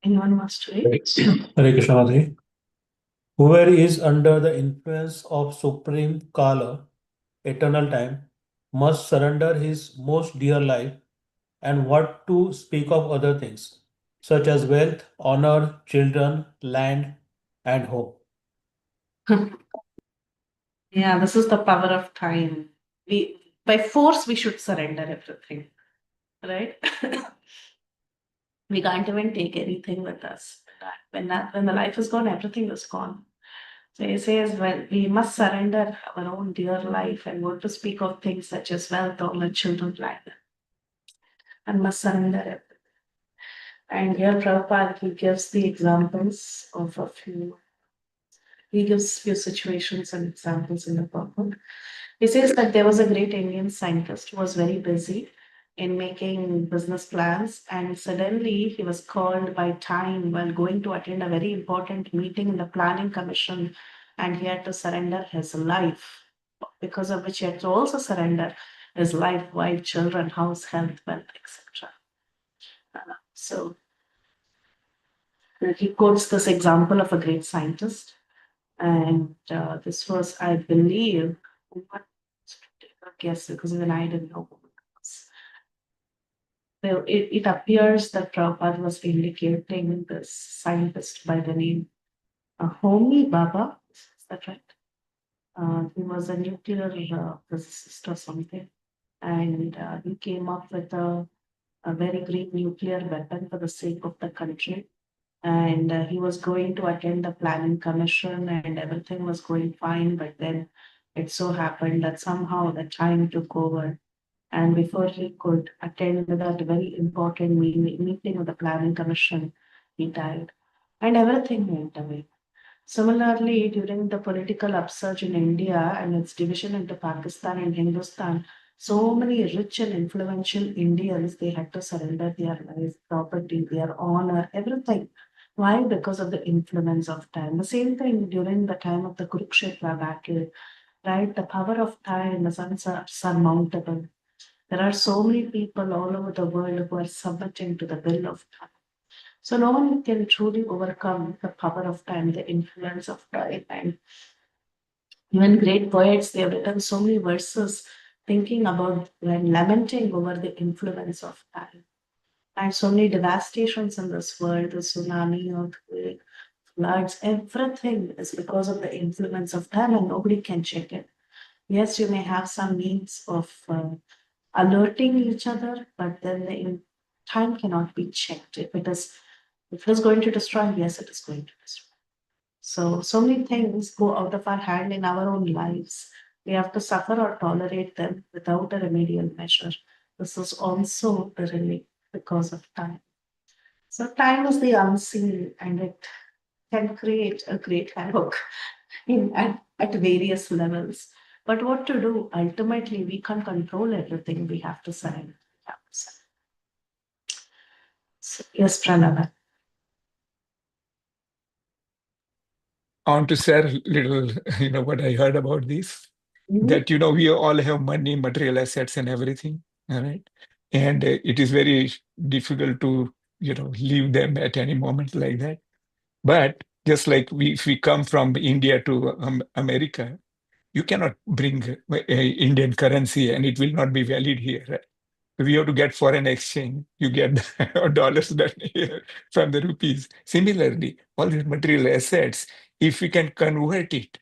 [SPEAKER 1] Anyone wants to read?
[SPEAKER 7] Hare Krishna Mataji. Whoever is under the influence of supreme Kala, eternal time, must surrender his most dear life, and what to speak of other things, such as wealth, honor, children, land, and home.
[SPEAKER 1] Yeah, this is the power of time. By force, we should surrender everything, right? We can't even take anything with us. When the life is gone, everything is gone. So he says, well, we must surrender our own dear life and want to speak of things such as wealth, honor, children, life, and must surrender everything. And here Prabhupada, he gives the examples of a few, he gives few situations and examples in the purport. He says that there was a great Indian scientist who was very busy in making business plans, and suddenly he was called by time while going to attend a very important meeting in the planning commission, and he had to surrender his life, because of which he had to also surrender his life, wife, children, house, health, wealth, etc. So he quotes this example of a great scientist, and this was, I believe, what guess, because even I didn't know who it was. So it appears that Prabhupada was indicating this scientist by the name Homi Baba. Is that right? He was a nuclear physicist or something, and he came up with a very great nuclear weapon for the sake of the country. And he was going to attend the planning commission, and everything was going fine. But then it so happened that somehow the time took over, and before he could attend that very important meeting of the planning commission, he died, and everything went away. Similarly, during the political upsurge in India and its division into Pakistan and Hindustan, so many rich and influential Indians, they had to surrender their life, property, their honor, everything. Why? Because of the influence of time. The same thing during the time of the Kurukshetra battle, right? The power of time is unsurmountable. There are so many people all over the world who are submitting to the will of time. So no one can truly overcome the power of time, the influence of time. And even great poets, they have written so many verses thinking about and lamenting over the influence of time. And so many devastations in this world, the tsunami, earthquake, floods, everything is because of the influence of time, and nobody can check it. Yes, you may have some means of alerting each other, but then time cannot be checked. If it is going to destroy, yes, it is going to destroy. So many things go out of our hand in our own lives. We have to suffer or tolerate them without a remedial measure. This is also really because of time. So time is the unseen, and it can create a great havoc at various levels. But what to do? Ultimately, we can't control everything. We have to surrender. So, yes, Pranava.
[SPEAKER 5] I want to share a little, what I heard about this.
[SPEAKER 1] Mhm.
[SPEAKER 5] That, we all have money, material assets and everything, all right? And it is very difficult to, leave them at any moment like that. But just like if we come from India to America, you cannot bring Indian currency and it will not be valid here, right? We have to get foreign exchange. You get dollars done here from the rupees. Similarly, all these material assets, if we can convert it,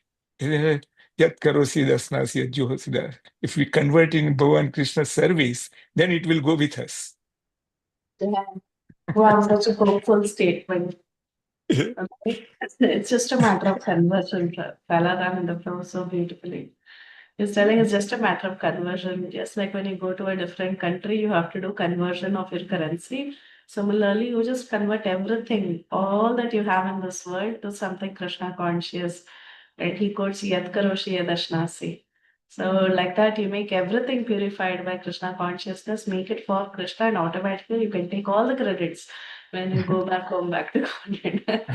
[SPEAKER 5] yat karo siddha snasya jo siddha. If we convert in Bhavan Krishna service, then it will go with us.
[SPEAKER 1] Yeah. Wow, such a hopeful statement. Okay. It's just a matter of conversion. Kalaram in the flow so beautifully. He's telling it's just a matter of conversion. Just like when you go to a different country, you have to do conversion of your currency. Similarly, you just convert everything, all that you have in this world, to something Krishna conscious. Right? He quotes Yat Karoshi Yadashnasi. So, like that, you make everything purified by Krishna consciousness, make it for Krishna, and automatically you can take all the credits when you go back home, back to content.
[SPEAKER 5] my,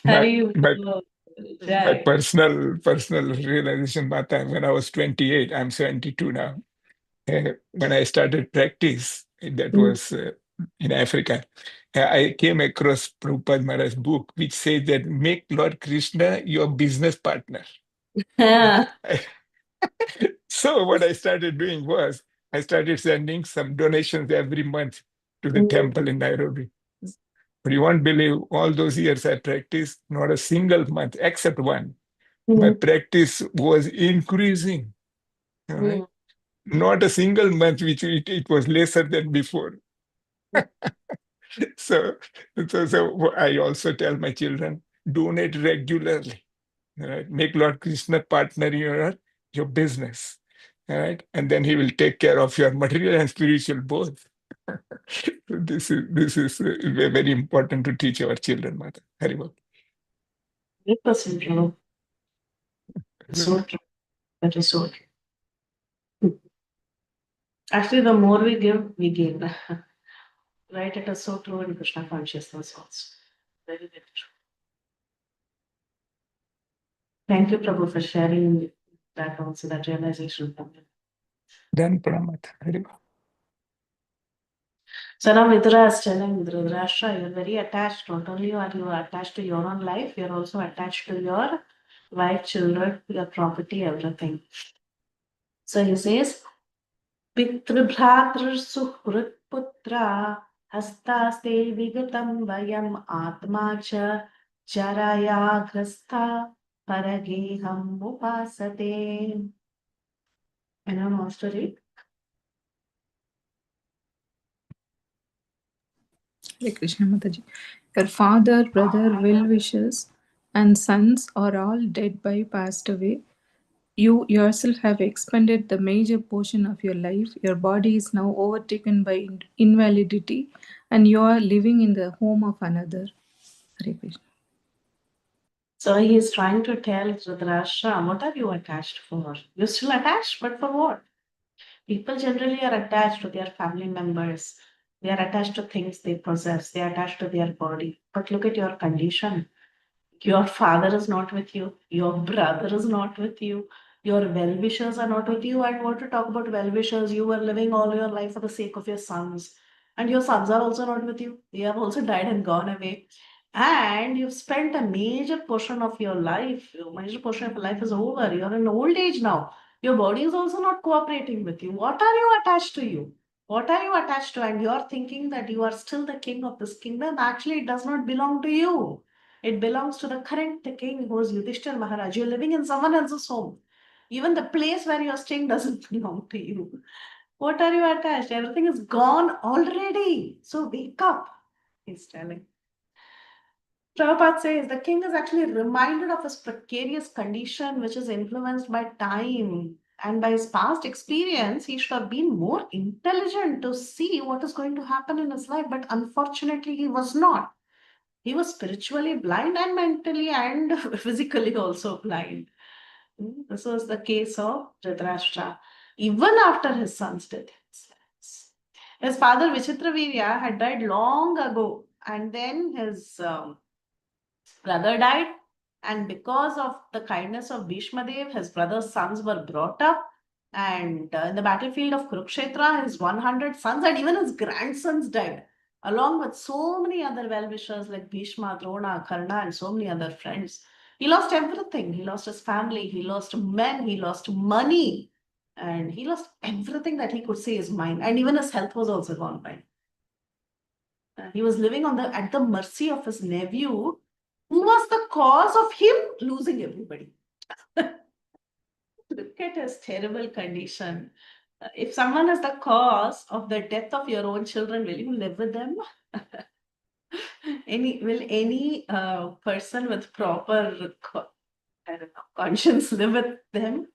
[SPEAKER 1] Hari
[SPEAKER 5] my
[SPEAKER 1] Bol.
[SPEAKER 5] my
[SPEAKER 1] Jai.
[SPEAKER 5] personal realization that time when I was 28, I'm 72 now. When I started practice, that
[SPEAKER 1] Mm.
[SPEAKER 5] was in Africa, I came across Prabhupada Maharaj's book, which says that make Lord Krishna your business partner. So what I started doing was I started sending some donations every month to the
[SPEAKER 1] Mm.
[SPEAKER 5] temple in Nairobi. But you won't believe all those years I practiced, not a single month except one. my
[SPEAKER 1] Mm,
[SPEAKER 5] practice was increasing. All right.
[SPEAKER 1] mm,
[SPEAKER 5] Not a single month which it was lesser than before. So, so I also tell my children, donate regularly. All right. Make Lord Krishna partner your business. All right. And then he will take care of your material and spiritual both. This is very important to teach our children, Mother. Haribol.
[SPEAKER 1] 100% true. So true. That is so true. Actually, the more we give, we gain. Right? It is so true in Krishna consciousness also. Very, very true. Thank you, Prabhu, for sharing that also, that realization from you.
[SPEAKER 5] Then Pramat. Haribol.
[SPEAKER 1] So now Vidura is telling Dhritarashtra, you're very attached. Not only are you attached to your own life, you're also attached to your wife, children, your property, everything. So he says, Pitribhratr Suhrit Putra Hastaste Vigatam Vayam Atma Cha Charaya Grastha Parageham Upasate. Anyone wants to read?
[SPEAKER 8] Hare Krishna Mataji. Your father, brother, well-wishers, and sons are all dead by passed away. You yourself have expended the major portion of your life. Your body is now overtaken by invalidity, and you are living in the home of another. Hare Krishna.
[SPEAKER 1] So he is trying to tell Dhritarashtra, what are you attached for? You're still attached, but for what? People generally are attached to their family members. They are attached to things they possess. They are attached to their body. But look at your condition. Your father is not with you. Your brother is not with you. Your well-wishers are not with you. And what to talk about well-wishers? You were living all your life for the sake of your sons. And your sons are also not with you. They have also died and gone away. And you've spent a major portion of your life. Your major portion of your life is over. You're in old age now. Your body is also not cooperating with you. What are you attached to you? What are you attached to? And you're thinking that you are still the king of this kingdom. Actually, it does not belong to you. It belongs to the current king, who is Yudhishthir Maharaj. You're living in someone else's home. Even the place where you're staying doesn't belong to you. What are you attached? Everything is gone already. So wake up, he's telling. Prabhupada says the king is actually reminded of his precarious condition, which is influenced by time and by his past experience. He should have been more intelligent to see what is going to happen in his life, but unfortunately, he was not. He was spiritually blind and mentally and physically also blind. This was the case of Dhritarashtra, even after his son's death. His father Vichitravirya had died long ago, and then his brother died, and because of the kindness of Bhishmadev, his brother's sons were brought up. And in the battlefield of Kurukshetra, his 100 sons and even his grandsons died, along with so many other well-wishers like Bhishma, Drona, Karna, and so many other friends. He lost everything. He lost his family, he lost men, he lost money, and he lost everything that he could say is mine. And even his health was also gone by. He was living at the mercy of his nephew, who was the cause of him losing everybody. Look at his terrible condition. If someone is the cause of the death of your own children, will you live with them? Will any person with proper conscience live with them?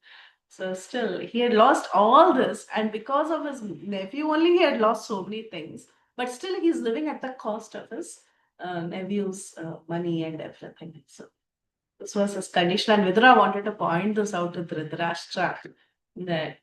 [SPEAKER 1] So still, he had lost all this, and because of his nephew only, he had lost so many things. But still, he's living at the cost of his nephew's money and everything. So this was his condition, and Vidura wanted to point this out to Dhritarashtra, that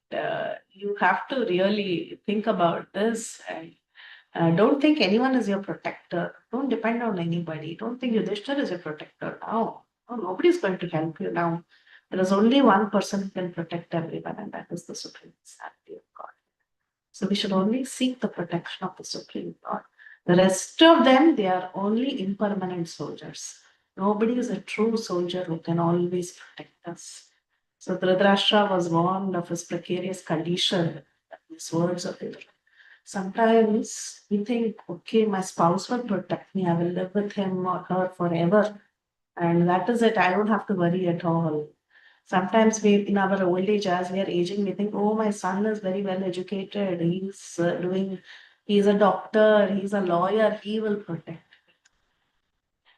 [SPEAKER 1] you have to really think about this, and don't think anyone is your protector. Don't depend on anybody. Don't think Yudhishthir is your protector. No, nobody's going to help you now. There is only one person who can protect everyone, and that is the Supreme Personality of God. So we should only seek the protection of the Supreme God. The rest of them, they are only impermanent soldiers. Nobody is a true soldier who can always protect us. So Dhritarashtra was warned of his precarious condition. These words of it. Sometimes we think, okay, my spouse will protect me. I will live with him or her forever. And that is it. I don't have to worry at all. Sometimes we, in our old age, as we are aging, we think, oh, my son is very well educated. He's a doctor, he's a lawyer, he will protect.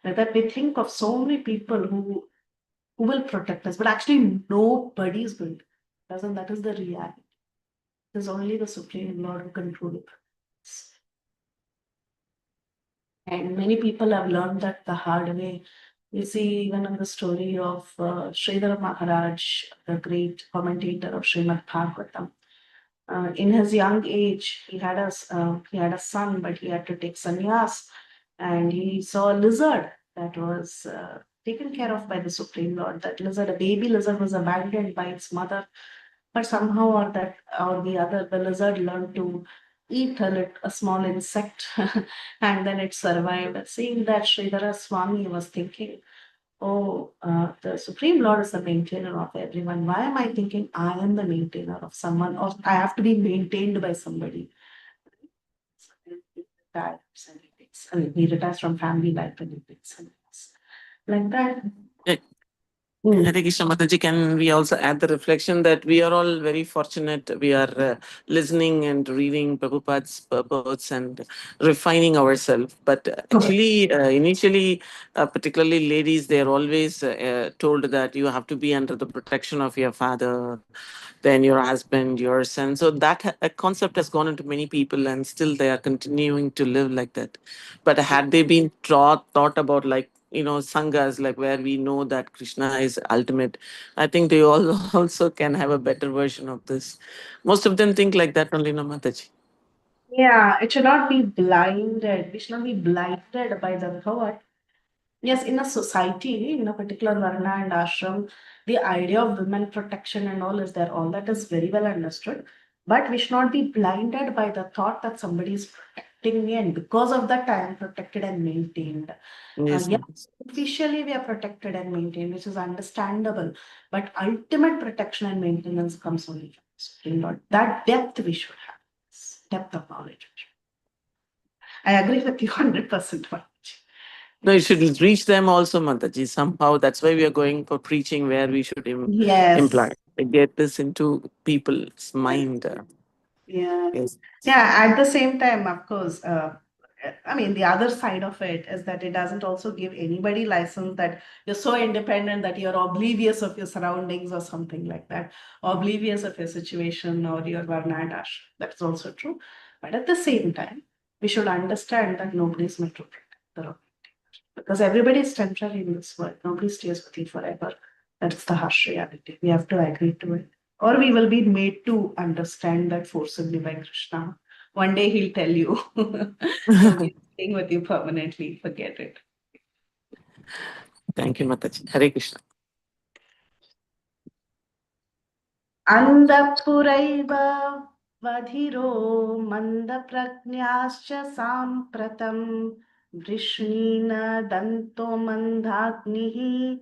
[SPEAKER 1] Like that we think of so many people who will protect us, but actually nobody is going to. Doesn't that is the reality. There's only the Supreme Lord who can truly protect us. And many people have learned that the hard way. You see, even in the story of Sridhar Maharaj, the great commentator of Srimad Bhagavatam. In his young age, he had a son, but he had to take sannyas, and he saw a lizard that was taken care of by the Supreme Lord. That lizard, a baby lizard, was abandoned by its mother, but somehow or the other, the lizard learned to eat a small insect, and then it survived. Seeing that, Sridhara Swami was thinking, oh, the Supreme Lord is the maintainer of everyone. Why am I thinking I am the maintainer of someone, or I have to be maintained by somebody? So he retires and he retires from family life and he takes sannyas. Like that.
[SPEAKER 3] Hare Krishna Mataji, can we also add the reflection that we are all very fortunate? We are listening and reading Prabhupada's purports and refining ourselves. But actually, initially, particularly ladies, they are always told that you have to be under the protection of your father, then your husband, your son. So that concept has gone into many people, and still they are continuing to live like that. But had they been thought about, like, sanghas, like where we know that Krishna is ultimate, I think they all also can have a better version of this. Most of them think like that only, no, Mataji.
[SPEAKER 1] Yeah, it should not be blinded. We should not be blinded by the thought. Yes, in a society, in a particular varna and ashram, the idea of women protection and all is there. All that is very well understood. But we should not be blinded by the thought that somebody is protecting me, and because of that, I am protected and maintained.
[SPEAKER 3] Yes,
[SPEAKER 1] Yeah,
[SPEAKER 3] Mataji.
[SPEAKER 1] officially we are protected and maintained, which is understandable. But ultimate protection and maintenance comes only from the Supreme Lord. That depth we should have, depth of knowledge. I agree with you 100%.
[SPEAKER 3] No, it should reach them also, Mataji, somehow. That's why we are going for preaching, where we should
[SPEAKER 1] Yes.
[SPEAKER 3] imply, get this into people's mind.
[SPEAKER 1] Yeah.
[SPEAKER 3] Yes.
[SPEAKER 1] Yeah, at the same time, of course, I mean, the other side of it is that it doesn't also give anybody license that you're so independent that you're oblivious of your surroundings or something like that, oblivious of your situation or your varnadash. That's also true. But at the same time, we should understand that nobody's meant to protect their own. Because everybody is temporary in this world. Nobody stays with you forever. That's the harsh reality. We have to agree to it. Or we will be made to understand that forcibly by Krishna. One day he'll tell you, nobody's staying with you permanently. Forget it.
[SPEAKER 3] Thank you, Mataji. Hare Krishna.
[SPEAKER 1] Andapuraiva vadhiro mandaprajñascha sampratam vrishnina danto mandagnihi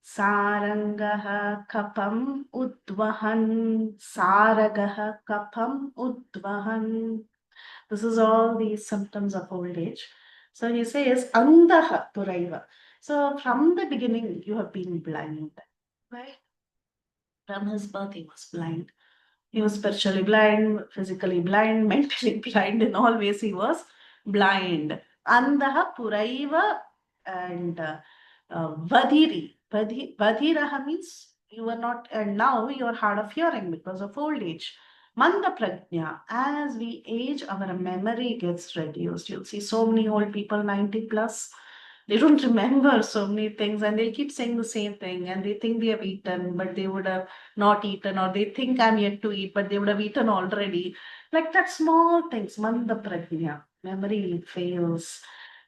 [SPEAKER 1] sarangah kapam udvahan. This is all the symptoms of old age. So he says andaha puraiva. So from the beginning you have been blind, right? From his birth he was blind. He was spiritually blind, physically blind, mentally blind. In all ways, he was blind. Andaha Puraiva and Vadhiri. Vadhiraha means you were not, and now you are hard of hearing because of old age. Manda Prajna, as we age, our memory gets reduced. You'll see so many old people, 90 plus, they don't remember so many things and they keep saying the same thing and they think they have eaten, but they would have not eaten, or they think I'm yet to eat, but they would have eaten already. Like that small things, manda prajna, memory fails.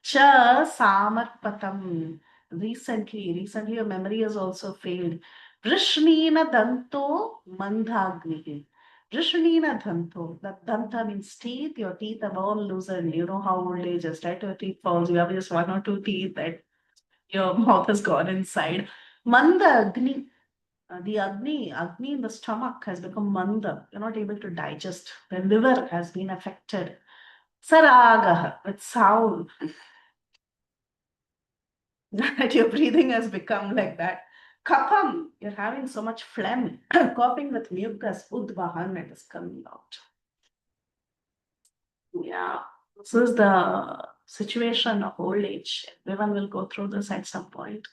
[SPEAKER 1] Cha samarpatam. Recently your memory has also failed. Vrishnina danto mandhagni. Vrishnina danto. That danta means teeth. Your teeth have all loosened. You know how old age is, right? Your teeth falls. You have just one or two teeth that your mouth has gone inside. Manda agni. The Agni in the stomach has become manda. You're not able to digest. The liver has been affected. Saragaha, with sound. That your breathing has become like that. Kapam, you're having so much phlegm, coughing with mucus, udvahan, it is coming out. Yeah, this is the situation of old age. Everyone will go through this at some point.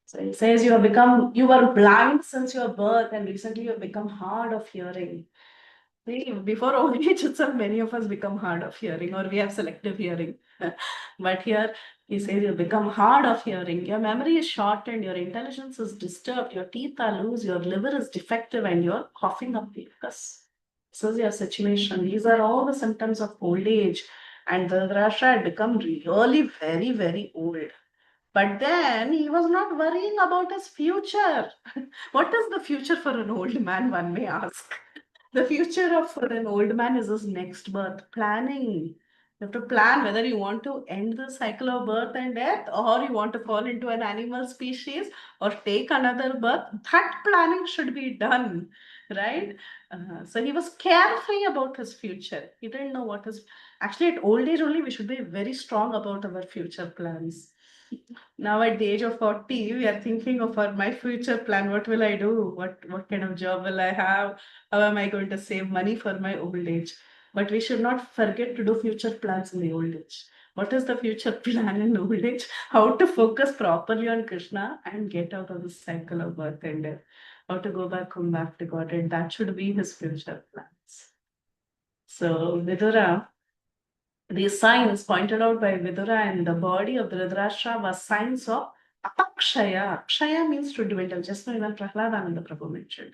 [SPEAKER 1] So he says you were blind since your birth, and recently you have become hard of hearing. See, before old age itself, many of us become hard of hearing, or we have selective hearing. But here he says you become hard of hearing. Your memory is shortened, your intelligence is disturbed, your teeth are loose, your liver is defective, and you're coughing up mucus. This is your situation. These are all the symptoms of old age. And Dhritarashtra had become really very, very old. But then he was not worrying about his future. What is the future for an old man, one may ask? The future for an old man is his next birth. Planning. You have to plan whether you want to end the cycle of birth and death, or you want to fall into an animal species or take another birth. That planning should be done, right? So he was carefree about his future. He didn't know what is. Actually, at old age only, we should be very strong about our future plans. Now at the age of 40, we are thinking of my future plan. What will I do? What kind of job will I have? How am I going to save money for my old age? But we should not forget to do future plans in the old age. What is the future plan in old age? How to focus properly on Krishna and get out of the cycle of birth and death. How to go back home, back to God. And that should be his future plans. So Vidura, these signs pointed out by Vidura in the body of Dhritarashtra were signs of apakshaya. Kshaya means to dwindle. Just now even Prahladananda Prabhu mentioned.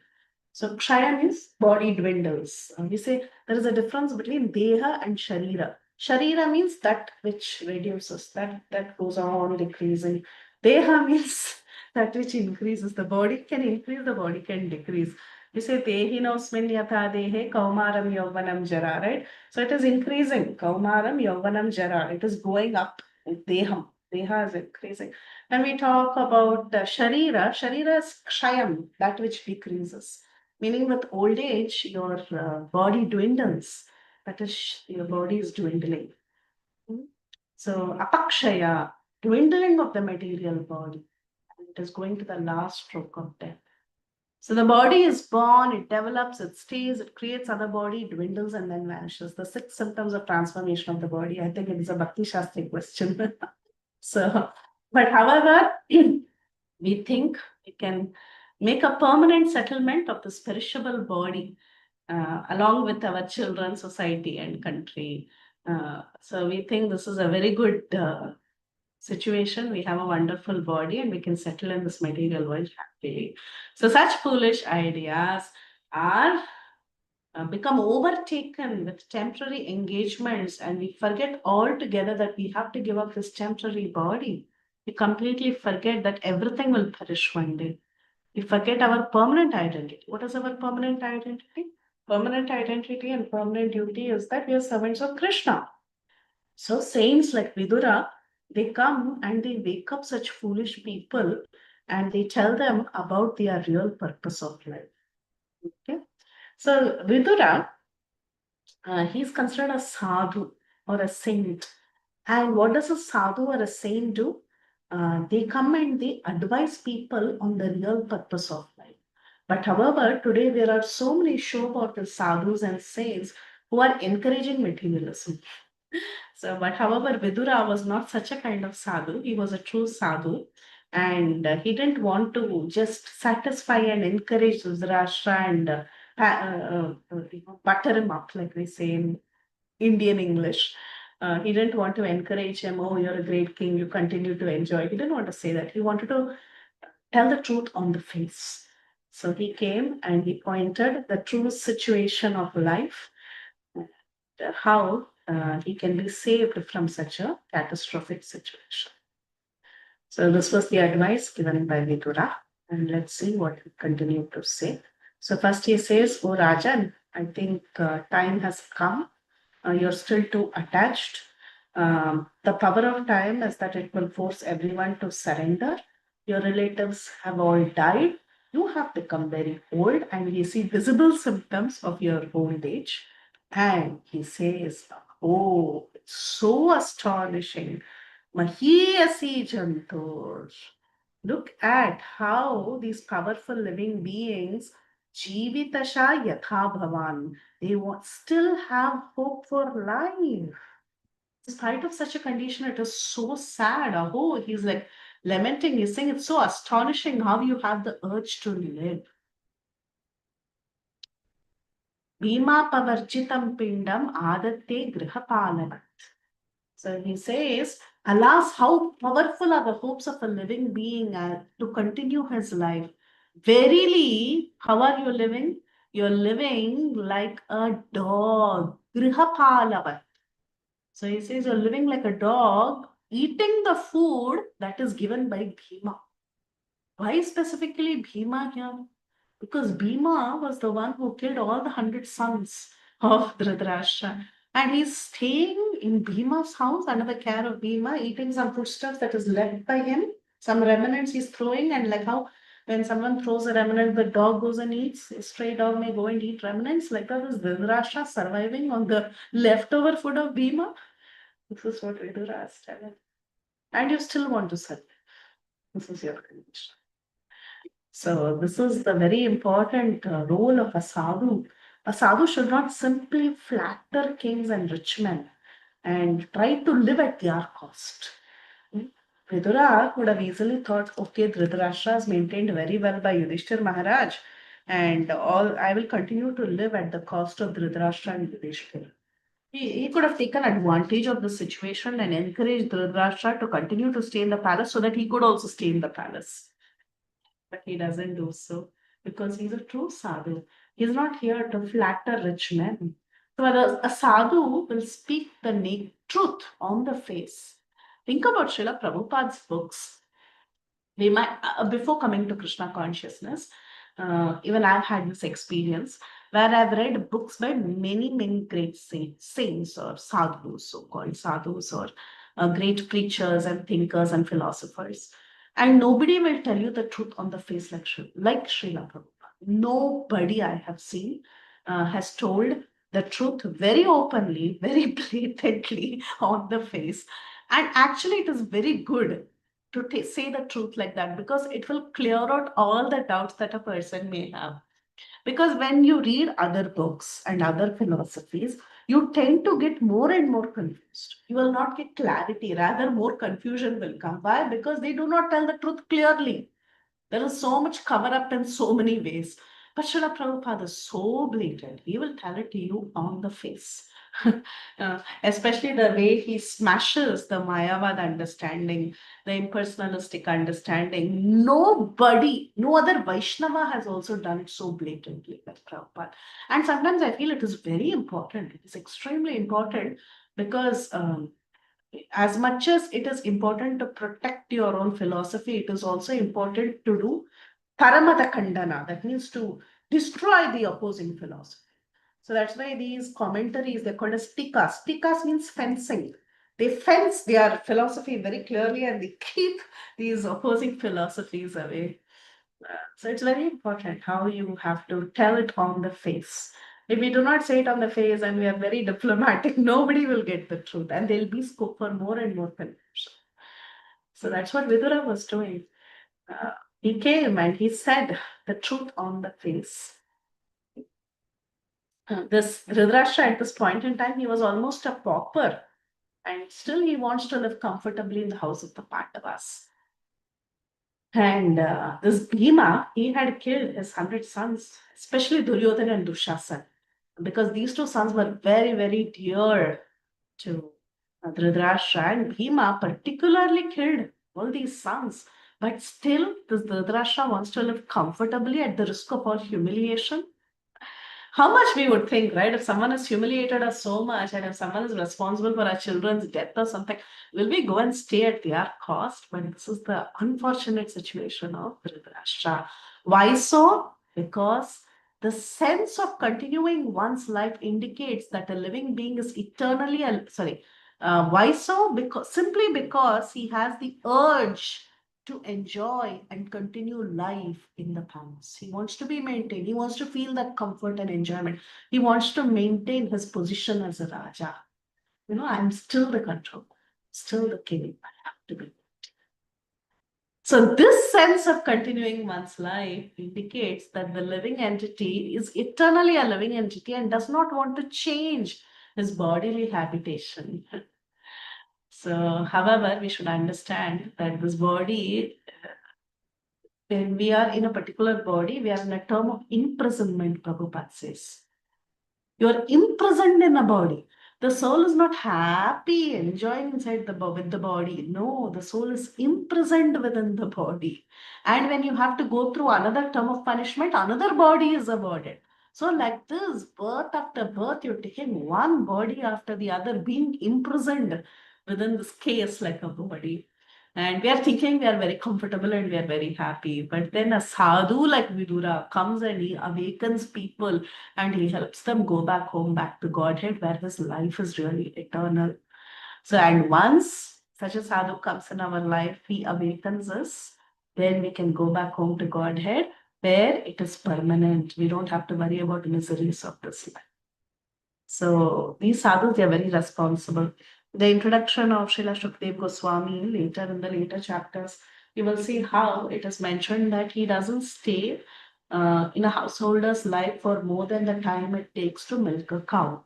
[SPEAKER 1] So kshaya means body dwindles. We say there is a difference between deha and sharira. Sharira means that which reduces, that goes on decreasing. Deha means that which increases. The body can increase, the body can decrease. We say dehinosmin yatha dehe kaumaram yauvanam jara, right? So it is increasing. Kaumaram yauvanam jara. It is going up. Deham. Deha is increasing. When we talk about sharira, sharira is kshayam, that which decreases. Meaning with old age, your body dwindles. That is, your body is dwindling. So apakshaya, dwindling of the material body. And it is going to the last stroke of death. So the body is born, it develops, it stays, it creates other body, dwindles, and then vanishes. The 6 symptoms of transformation of the body. I think it is a Bhakti Shastri question. So, but however, we think we can make a permanent settlement of this perishable body along with our children, society, and country. So we think this is a very good situation. We have a wonderful body and we can settle in this material world happily. So such foolish ideas are become overtaken with temporary engagements, and we forget altogether that we have to give up this temporary body. We completely forget that everything will perish one day. We forget our permanent identity. What is our permanent identity? Permanent identity and permanent duty is that we are servants of Krishna. So saints like Vidura, they come and they wake up such foolish people and they tell them about their real purpose of life. Okay. So Vidura, he's considered a sadhu or a saint. And what does a sadhu or a saint do? They come and they advise people on the real purpose of life. But however, today there are so many show-about sadhus and saints who are encouraging materialism. So, but however, Vidura was not such a kind of sadhu. He was a true sadhu. And he didn't want to just satisfy and encourage Dhritarashtra and butter him up, like we say in Indian English. He didn't want to encourage him, oh, you're a great king, you continue to enjoy. He didn't want to say that. He wanted to tell the truth on the face. So he came and he pointed the true situation of life, how he can be saved from such a catastrophic situation. So this was the advice given by Vidura, and let's see what he continued to say. So first he says, oh Rajan, I think time has come. You're still too attached. The power of time is that it will force everyone to surrender. Your relatives have all died. You have become very old, and we see visible symptoms of your old age. And he says, oh, it's so astonishing. Mahiyasi Jantur. Look at how these powerful living beings, Jivitasha Yatha Bhavan, they still have hope for life. In spite of such a condition, it is so sad. Oh, he's like lamenting. He's saying it's so astonishing how you have the urge to live. Bhima pavarjitam pindam adatte grihapalanat. So he says, alas, how powerful are the hopes of a living being to continue his life. Verily, how are you living? You're living like a dog. Grihapalavat. So he says you're living like a dog, eating the food that is given by Bhima. Why specifically Bhima here? Because Bhima was the one who killed all the 100 sons of Dhritarashtra. And he's staying in Bhima's house under the care of Bhima, eating some foodstuffs that is left by him, some remnants he's throwing, and like how when someone throws a remnant, the dog goes and eats. A stray dog may go and eat remnants. Like that is Dhritarashtra surviving on the leftover food of Bhima. This is what Vidura is telling. And you still want to survive. This is your condition. So this is the very important role of a sadhu. A sadhu should not simply flatter kings and rich men and try to live at their cost. Vidura would have easily thought, okay, Dhritarashtra is maintained very well by Yudhishthir Maharaj, and all I will continue to live at the cost of Dhritarashtra and Yudhishthir. He could have taken advantage of the situation and encouraged Dhritarashtra to continue to stay in the palace so that he could also stay in the palace. But he doesn't do so because he's a true sadhu. He's not here to flatter rich men. So a sadhu will speak the truth on the face. Think about Srila Prabhupada's books. We might, before coming to Krishna consciousness, even I've had this experience where I've read books by many great saints or sadhus, so-called sadhus, or great preachers and thinkers and philosophers. And nobody will tell you the truth on the face like Srila Prabhupada. Nobody I have seen has told the truth very openly, very blatantly on the face. And actually, it is very good to say the truth like that because it will clear out all the doubts that a person may have. Because when you read other books and other philosophies, you tend to get more and more confused. You will not get clarity, rather, more confusion will come. Why? Because they do not tell the truth clearly. There is so much cover up in so many ways. But Srila Prabhupada is so blatant. He will tell it to you on the face. Especially the way he smashes the Mayavad understanding, the impersonalistic understanding. Nobody, no other Vaishnava has also done it so blatantly like Prabhupada. And sometimes I feel it is very important. It is extremely important because as much as it is important to protect your own philosophy, it is also important to do paramata khandana. That means to destroy the opposing philosophy. So that's why these commentaries, they're called as tikas. Tikas means fencing. They fence their philosophy very clearly and they keep these opposing philosophies away. So it's very important how you have to tell it on the face. If we do not say it on the face and we are very diplomatic, nobody will get the truth and there'll be scope for more and more confusion. So that's what Vidura was doing. He came and he said the truth on the face. This Dhritarashtra at this point in time, he was almost a pauper and still he wants to live comfortably in the house of the Pandavas. And this Bhima, he had killed his 100 sons, especially Duryodhana and Dushasan, because these two sons were very dear to Dhritarashtra, and Bhima particularly killed all these sons. But still, this Dhritarashtra wants to live comfortably at the risk of all humiliation. How much we would think, right? If someone has humiliated us so much and if someone is responsible for our children's death or something, will we go and stay at their cost? But this is the unfortunate situation of Dhritarashtra. Why so? Because the sense of continuing one's life indicates that a living being is eternally, why so? Simply because he has the urge to enjoy and continue life in the palace. He wants to be maintained. He wants to feel that comfort and enjoyment. He wants to maintain his position as a Raja. I'm still the control, still the king. I have to be. So this sense of continuing one's life indicates that the living entity is eternally a living entity and does not want to change his bodily habitation. So, however, we should understand that this body, when we are in a particular body, we are in a term of imprisonment, Prabhupada says. You are imprisoned in a body. The soul is not happy enjoying inside with the body. No, the soul is imprisoned within the body. And when you have to go through another term of punishment, another body is awarded. So, like this, birth after birth, you're taking one body after the other, being imprisoned within this case like a body. And we are thinking we are very comfortable and we are very happy. But then a sadhu like Vidura comes and he awakens people and he helps them go back home, back to Godhead, where his life is really eternal. So, and once such a sadhu comes in our life, he awakens us, then we can go back home to Godhead, where it is permanent. We don't have to worry about miseries of this life. So these sadhus, they are very responsible. The introduction of Srila Shukdev Goswami later in the later chapters, you will see how it is mentioned that he doesn't stay in a householder's life for more than the time it takes to milk a cow.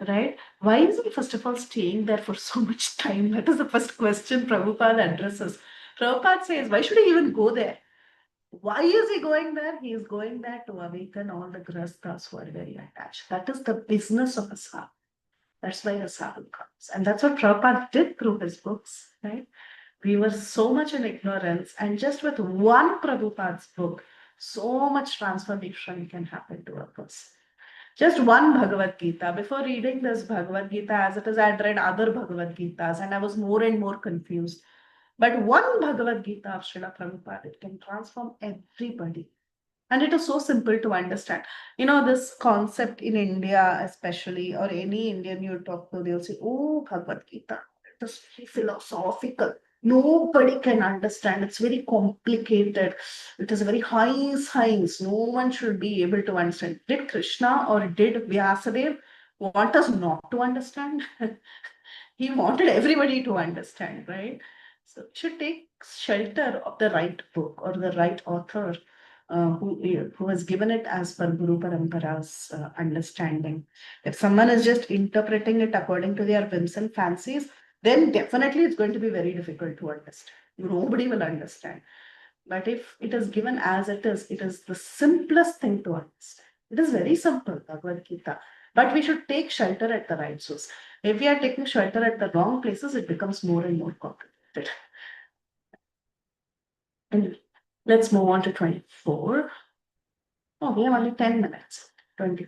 [SPEAKER 1] Right? Why is he first of all staying there for so much time? That is the first question Prabhupada addresses. Prabhupada says, why should he even go there? Why is he going there? He is going there to awaken all the grastas who are very attached. That is the business of a sadhu. That's why a sadhu comes. And that's what Prabhupada did through his books, right? We were so much in ignorance, and just with one Prabhupada's book, so much transformation can happen to a person. Just one Bhagavad Gita. Before reading this Bhagavad Gita, as it is, I had read other Bhagavad Gitas, and I was more and more confused. But one Bhagavad Gita of Srila Prabhupada, it can transform everybody. And it is so simple to understand. You know, this concept in India, especially, or any Indian you talk to, they'll say, oh, Bhagavad Gita, it is very philosophical. Nobody can understand. It's very complicated. It is very high science. No one should be able to understand. Did Krishna or did Vyasadeva want us not to understand? He wanted everybody to understand, right? So we should take shelter of the right book or the right author who has given it as per Guru Parampara's understanding. If someone is just interpreting it according to their whims and fancies, then definitely it's going to be very difficult to understand. Nobody will understand. But if it is given as it is the simplest thing to understand. It is very simple, Bhagavad Gita. But we should take shelter at the right source. If we are taking shelter at the wrong places, it becomes more and more complicated. And let's move on to 24. Oh, we have only 10 minutes. 20.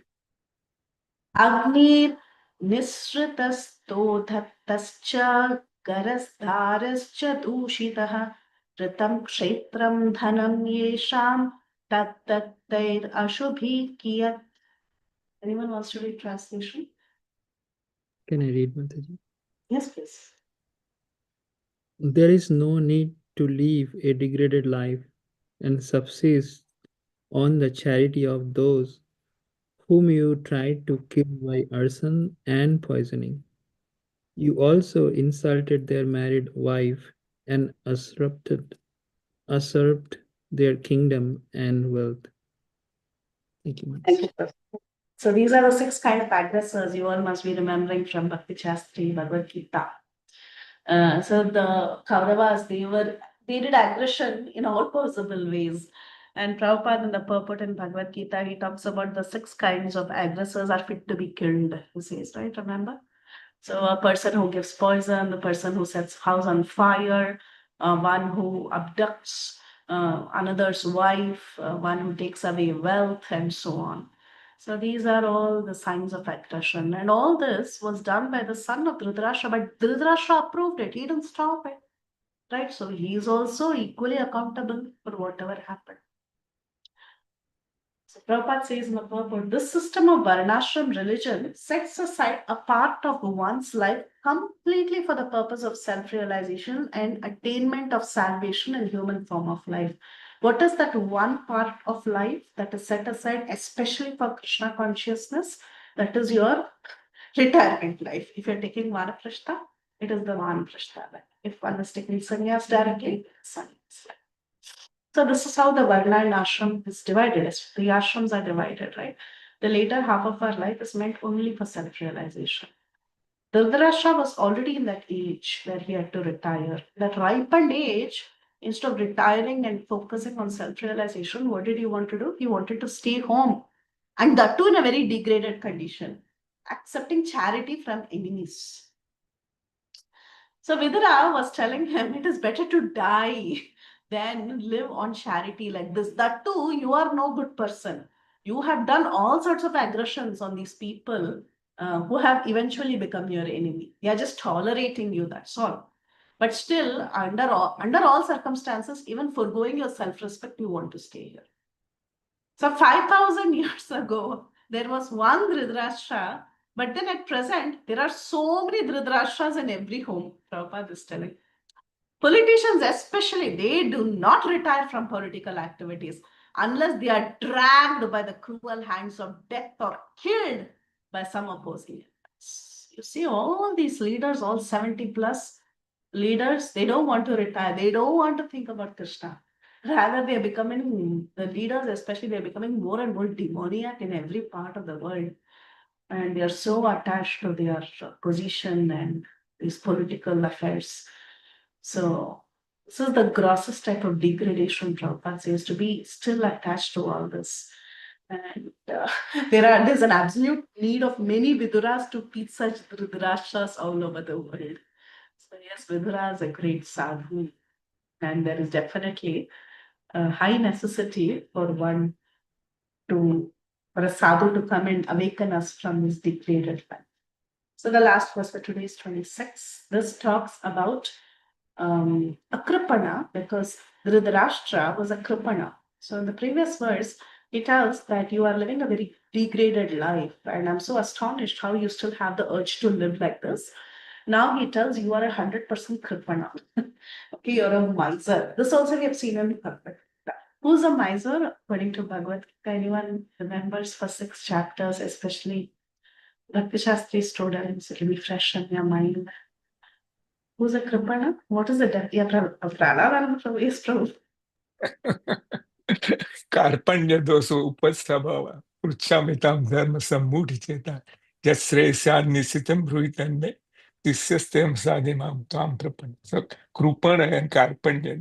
[SPEAKER 1] Agnir nisritashtodhattascha garasdharascha dushitaha ritam kshetram dhanam yesham tattattair ashubhi kiyat. Anyone wants to read translation?
[SPEAKER 6] Can I read, Mataji?
[SPEAKER 1] Yes, please.
[SPEAKER 6] There is no need to live a degraded life and subsist on the charity of those whom you tried to kill by arson and poisoning. You also insulted their married wife and usurped their kingdom and wealth. Thank you,
[SPEAKER 1] Thank you. So these are the 6 kind of aggressors you all must be remembering from Bhakti Chastri Bhagavad Gita. So the Kauravas, they did aggression in all possible ways. And Prabhupada in the purport in Bhagavad Gita, he talks about the 6 kinds of aggressors are fit to be killed, he says, right? Remember? So a person who gives poison, the person who sets house on fire, one who abducts another's wife, one who takes away wealth, and so on. So these are all the signs of aggression. And all this was done by the son of Dhritarashtra, but Dhritarashtra approved it. He didn't stop it. Right? So he is also equally accountable for whatever happened. So Prabhupada says in the purport, this system of Varnashram religion sets aside a part of one's life completely for the purpose of self-realization and attainment of salvation in human form of life. What is that one part of life that is set aside especially for Krishna consciousness? That is your retirement life. If you're taking Vanaprastha, it is the Vanaprastha life. If one is taking sannyas directly, sannyas life. So this is how the Varna and ashram is divided. The ashrams are divided, right? The later half of our life is meant only for self-realization. Dhritarashtra was already in that age where he had to retire. That ripened age, instead of retiring and focusing on self-realization, what did he want to do? He wanted to stay home, and that too in a very degraded condition, accepting charity from enemies. So Vidura was telling him it is better to die than live on charity like this. That too, you are no good person. You have done all sorts of aggressions on these people who have eventually become your enemy. They are just tolerating you, that's all. But still, under all circumstances, even foregoing your self-respect, you want to stay here. So 5,000 years ago, there was one Dhritarashtra, but then at present, there are so many Dhritarashtras in every home. Prabhupada is telling. Politicians especially, they do not retire from political activities unless they are dragged by the cruel hands of death or killed by some opposing elements. You see, all these leaders, all 70 plus leaders, they don't want to retire. They don't want to think about Krishna. Rather, they're becoming, the leaders especially, they're becoming more and more demoniac in every part of the world. And they're so attached to their position and these political affairs. So this is the grossest type of degradation Prabhupada says, to be still attached to all this. And there's an absolute need of many Viduras to teach such Dhritarashtra's all over the world. So yes, Vidura is a great sadhu, and there is definitely a high necessity for a sadhu to come and awaken us from this degraded life. So the last verse for today is 26. This talks about a kripana, because Dhritarashtra was a kripana. So in the previous verse, it tells that you are living a very degraded life, and I'm so astonished how you still have the urge to live like this. Now he tells you are 100% kripana. Okay, you're a miser. This also we have seen in Bhagavad Gita. Who's a miser? According to Bhagavad Gita, anyone remembers for 6 chapters, especially Bhakti Shastri students, it will be fresh in your mind. Who's a kripana? What is the definition? Yes, Prabhu.
[SPEAKER 5] कार्पण्य दोषो उपस्वभाव पृच्छामितां धर्म सम्मूढ़ चेता यश्रेयस्यान् निश्चितं ब्रूहितं मे शिष्यस्तेम साधिमां त्वां प्रपन्न. So Krupana and Karpanya,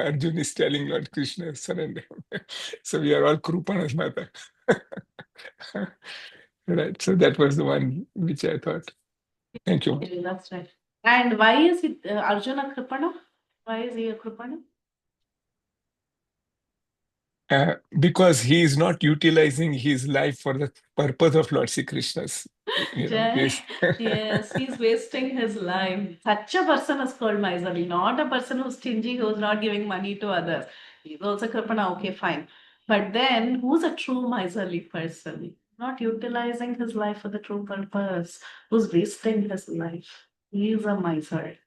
[SPEAKER 5] Arjun is telling Lord Krishna, surrender. So we are all Krupanas, Mata. Right. So that was the one which I thought. Thank you.
[SPEAKER 1] That's right. And why is it Arjuna kripana? Why is he a kripana?
[SPEAKER 5] Because he is not utilizing his life for the purpose of Lord Sri Krishna's.
[SPEAKER 1] Yes, he's wasting his life. Such a person is called miserly, not a person who's stingy, who's not giving money to others. He's also kripana, okay, fine. But then, who's a true miserly person? Not utilizing his life for the true purpose, who's wasting his life. He is a miser.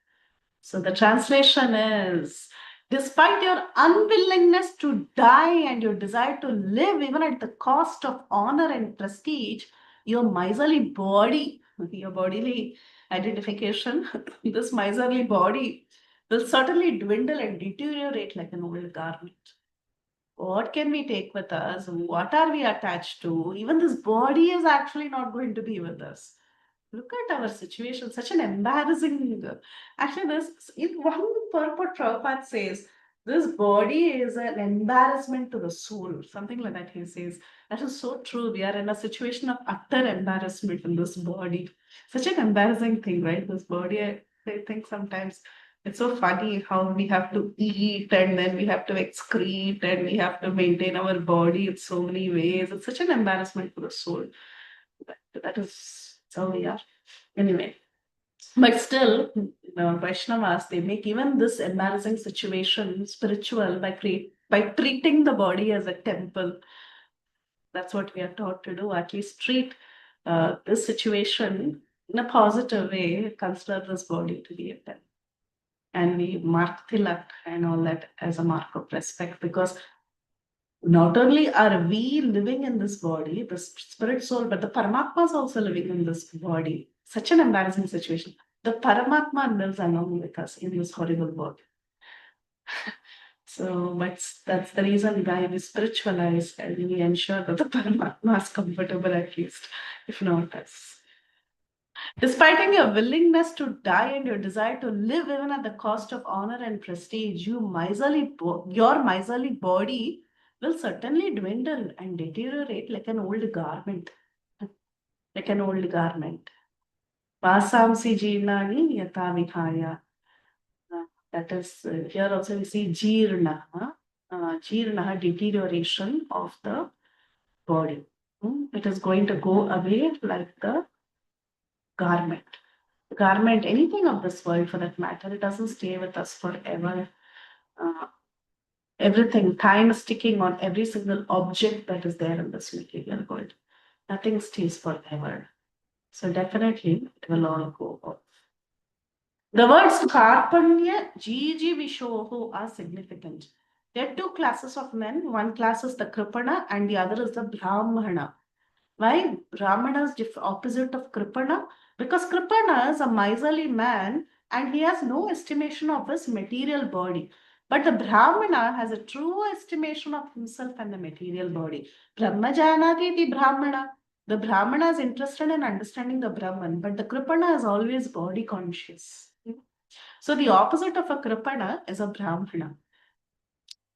[SPEAKER 1] So the translation is, despite your unwillingness to die and your desire to live even at the cost of honor and prestige, your miserly body, your bodily identification, this miserly body will certainly dwindle and deteriorate like an old garment. What can we take with us? What are we attached to? Even this body is actually not going to be with us. Look at our situation, such an embarrassing. Actually, this in one purport, Prabhupada says this body is an embarrassment to the soul, something like that. He says that is so true. We are in a situation of utter embarrassment in this body. Such an embarrassing thing, right? This body. I think sometimes it's so funny how we have to eat and then we have to excrete and we have to maintain our body in so many ways. It's such an embarrassment to the soul. That is so we are. Anyway, but still, Vaishnavas, they make even this embarrassing situation spiritual by treating the body as a temple. That's what we are taught to do. At least treat this situation in a positive way. Consider this body to be a temple. And we mark tilak and all that as a mark of respect, because not only are we living in this body, the spirit soul, but the Paramatma is also living in this body. Such an embarrassing situation. The Paramatma lives along with us in this horrible body. So that's the reason why we spiritualize and we ensure that the Paramatma is comfortable at least, if not us. Despite your willingness to die and your desire to live even at the cost of honor and prestige, your miserly body will certainly dwindle and deteriorate like an old garment. Like an old garment. Vasamsi jirnani yata vihaya. That is, here also we see jirna. Jirna, deterioration of the body. It is going to go away like the garment. Garment, anything of this world for that matter, it doesn't stay with us forever. Everything, time is ticking on every single object that is there in this material world. Nothing stays forever. So definitely it will all go off. The words Karpanya, Jiji Vishoho are significant. There are two classes of men. One class is the Kripana and the other is the Brahmana. Why Brahmana is opposite of Kripana? Because Kripana is a miserly man and he has no estimation of his material body. But the Brahmana has a true estimation of himself and the material body. Brahmajanati the Brahmana. The Brahmana is interested in understanding the Brahman, but the Kripana is always body conscious. So the opposite of a Kripana is a Brahmana.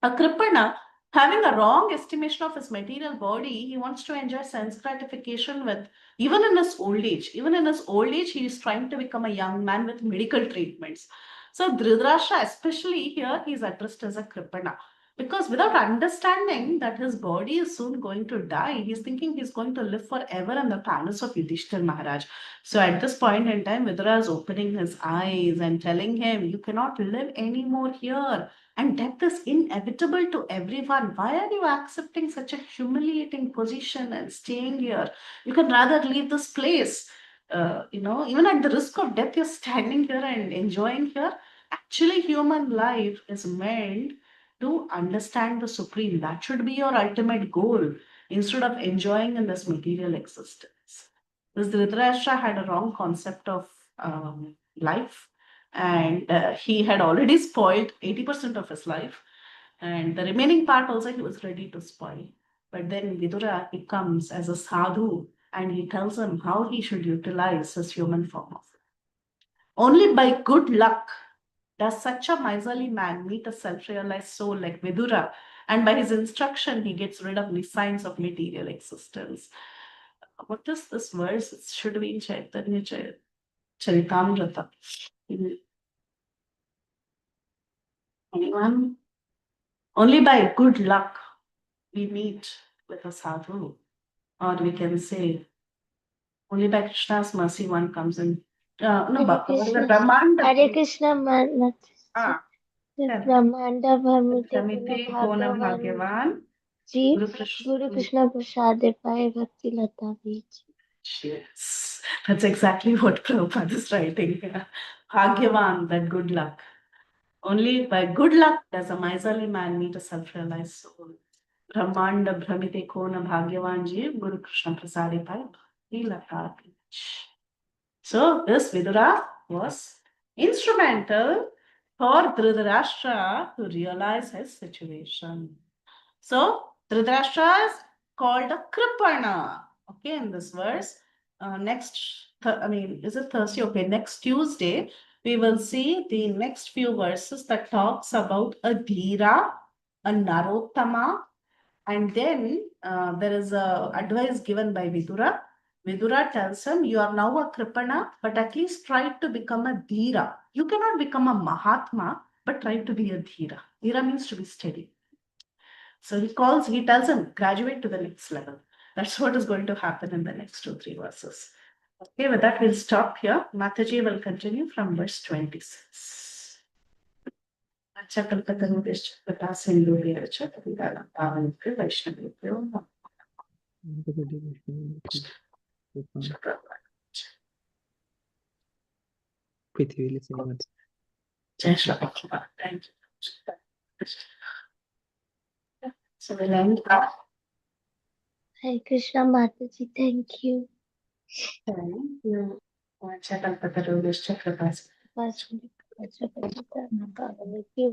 [SPEAKER 1] A Kripana, having a wrong estimation of his material body, he wants to enjoy sense gratification with, even in his old age. Even in his old age, he is trying to become a young man with medical treatments. So Dhritarashtra, especially here, he is addressed as a Kripana. Because without understanding that his body is soon going to die, he's thinking he's going to live forever in the palace of Yudhishthir Maharaj. So at this point in time, Vidura is opening his eyes and telling him, you cannot live anymore here. And death is inevitable to everyone. Why are you accepting such a humiliating position and staying here? You can rather leave this place. Even at the risk of death, you're standing here and enjoying here. Actually, human life is meant to understand the Supreme. That should be your ultimate goal instead of enjoying in this material existence. This Dhritarashtra had a wrong concept of life, and he had already spoiled 80% of his life, and the remaining part also he was ready to spoil. But then Vidura, he comes as a sadhu and he tells him how he should utilize his human form. Only by good luck does such a miserly man meet a self-realized soul like Vidura, and by his instruction he gets rid of the signs of material existence. What is this verse? It should be in Chaitanya Charitamrita. Anyone? Only by good luck we meet with a sadhu, or we can say only by Krishna's mercy one comes in. No,
[SPEAKER 4] Hare
[SPEAKER 1] but
[SPEAKER 4] Krishna.
[SPEAKER 1] Brahmanda.
[SPEAKER 4] Hare Krishna Mataji.
[SPEAKER 1] Ah,
[SPEAKER 4] Brahmanda Bharmite
[SPEAKER 1] Samite Kona
[SPEAKER 4] Bhagavan
[SPEAKER 1] Bhagavan.
[SPEAKER 4] Ji
[SPEAKER 1] Guru Krishna.
[SPEAKER 4] Guru Krishna Prasad पाए Bhakti Lata Beach.
[SPEAKER 1] Yes, that's exactly what Prabhupada is writing. Bhagyavan, that good luck. Only by good luck does a miserly man meet a self-realized soul. Brahmanda Brahmite Kona Bhagyavan Jeev Guru Krishna Prasade Pai Bhakti Lata Beach. So this Vidura was instrumental for Dhritarashtra to realize his situation. So Dhritarashtra is called a Kripana. Okay, in this verse. Is it Thursday? Okay, next Tuesday, we will see the next few verses that talks about a Dhira, a Narottama, and then there is a advice given by Vidura. Vidura tells him, you are now a Kripana, but at least try to become a Dhira. You cannot become a Mahatma, but try to be a Dhira. Dhira means to be steady. So he tells him, graduate to the next level. That's what is going to happen in the next 2-3 verses. Okay, with that, we'll stop here. Mataji will continue from verse 26.
[SPEAKER 6] पृथ्वीले सेवा
[SPEAKER 1] Jai Shri Krishna. Thank you. So we'll end up.
[SPEAKER 4] Hare Krishna Mataji, thank you.
[SPEAKER 1] Thank you. Thank you.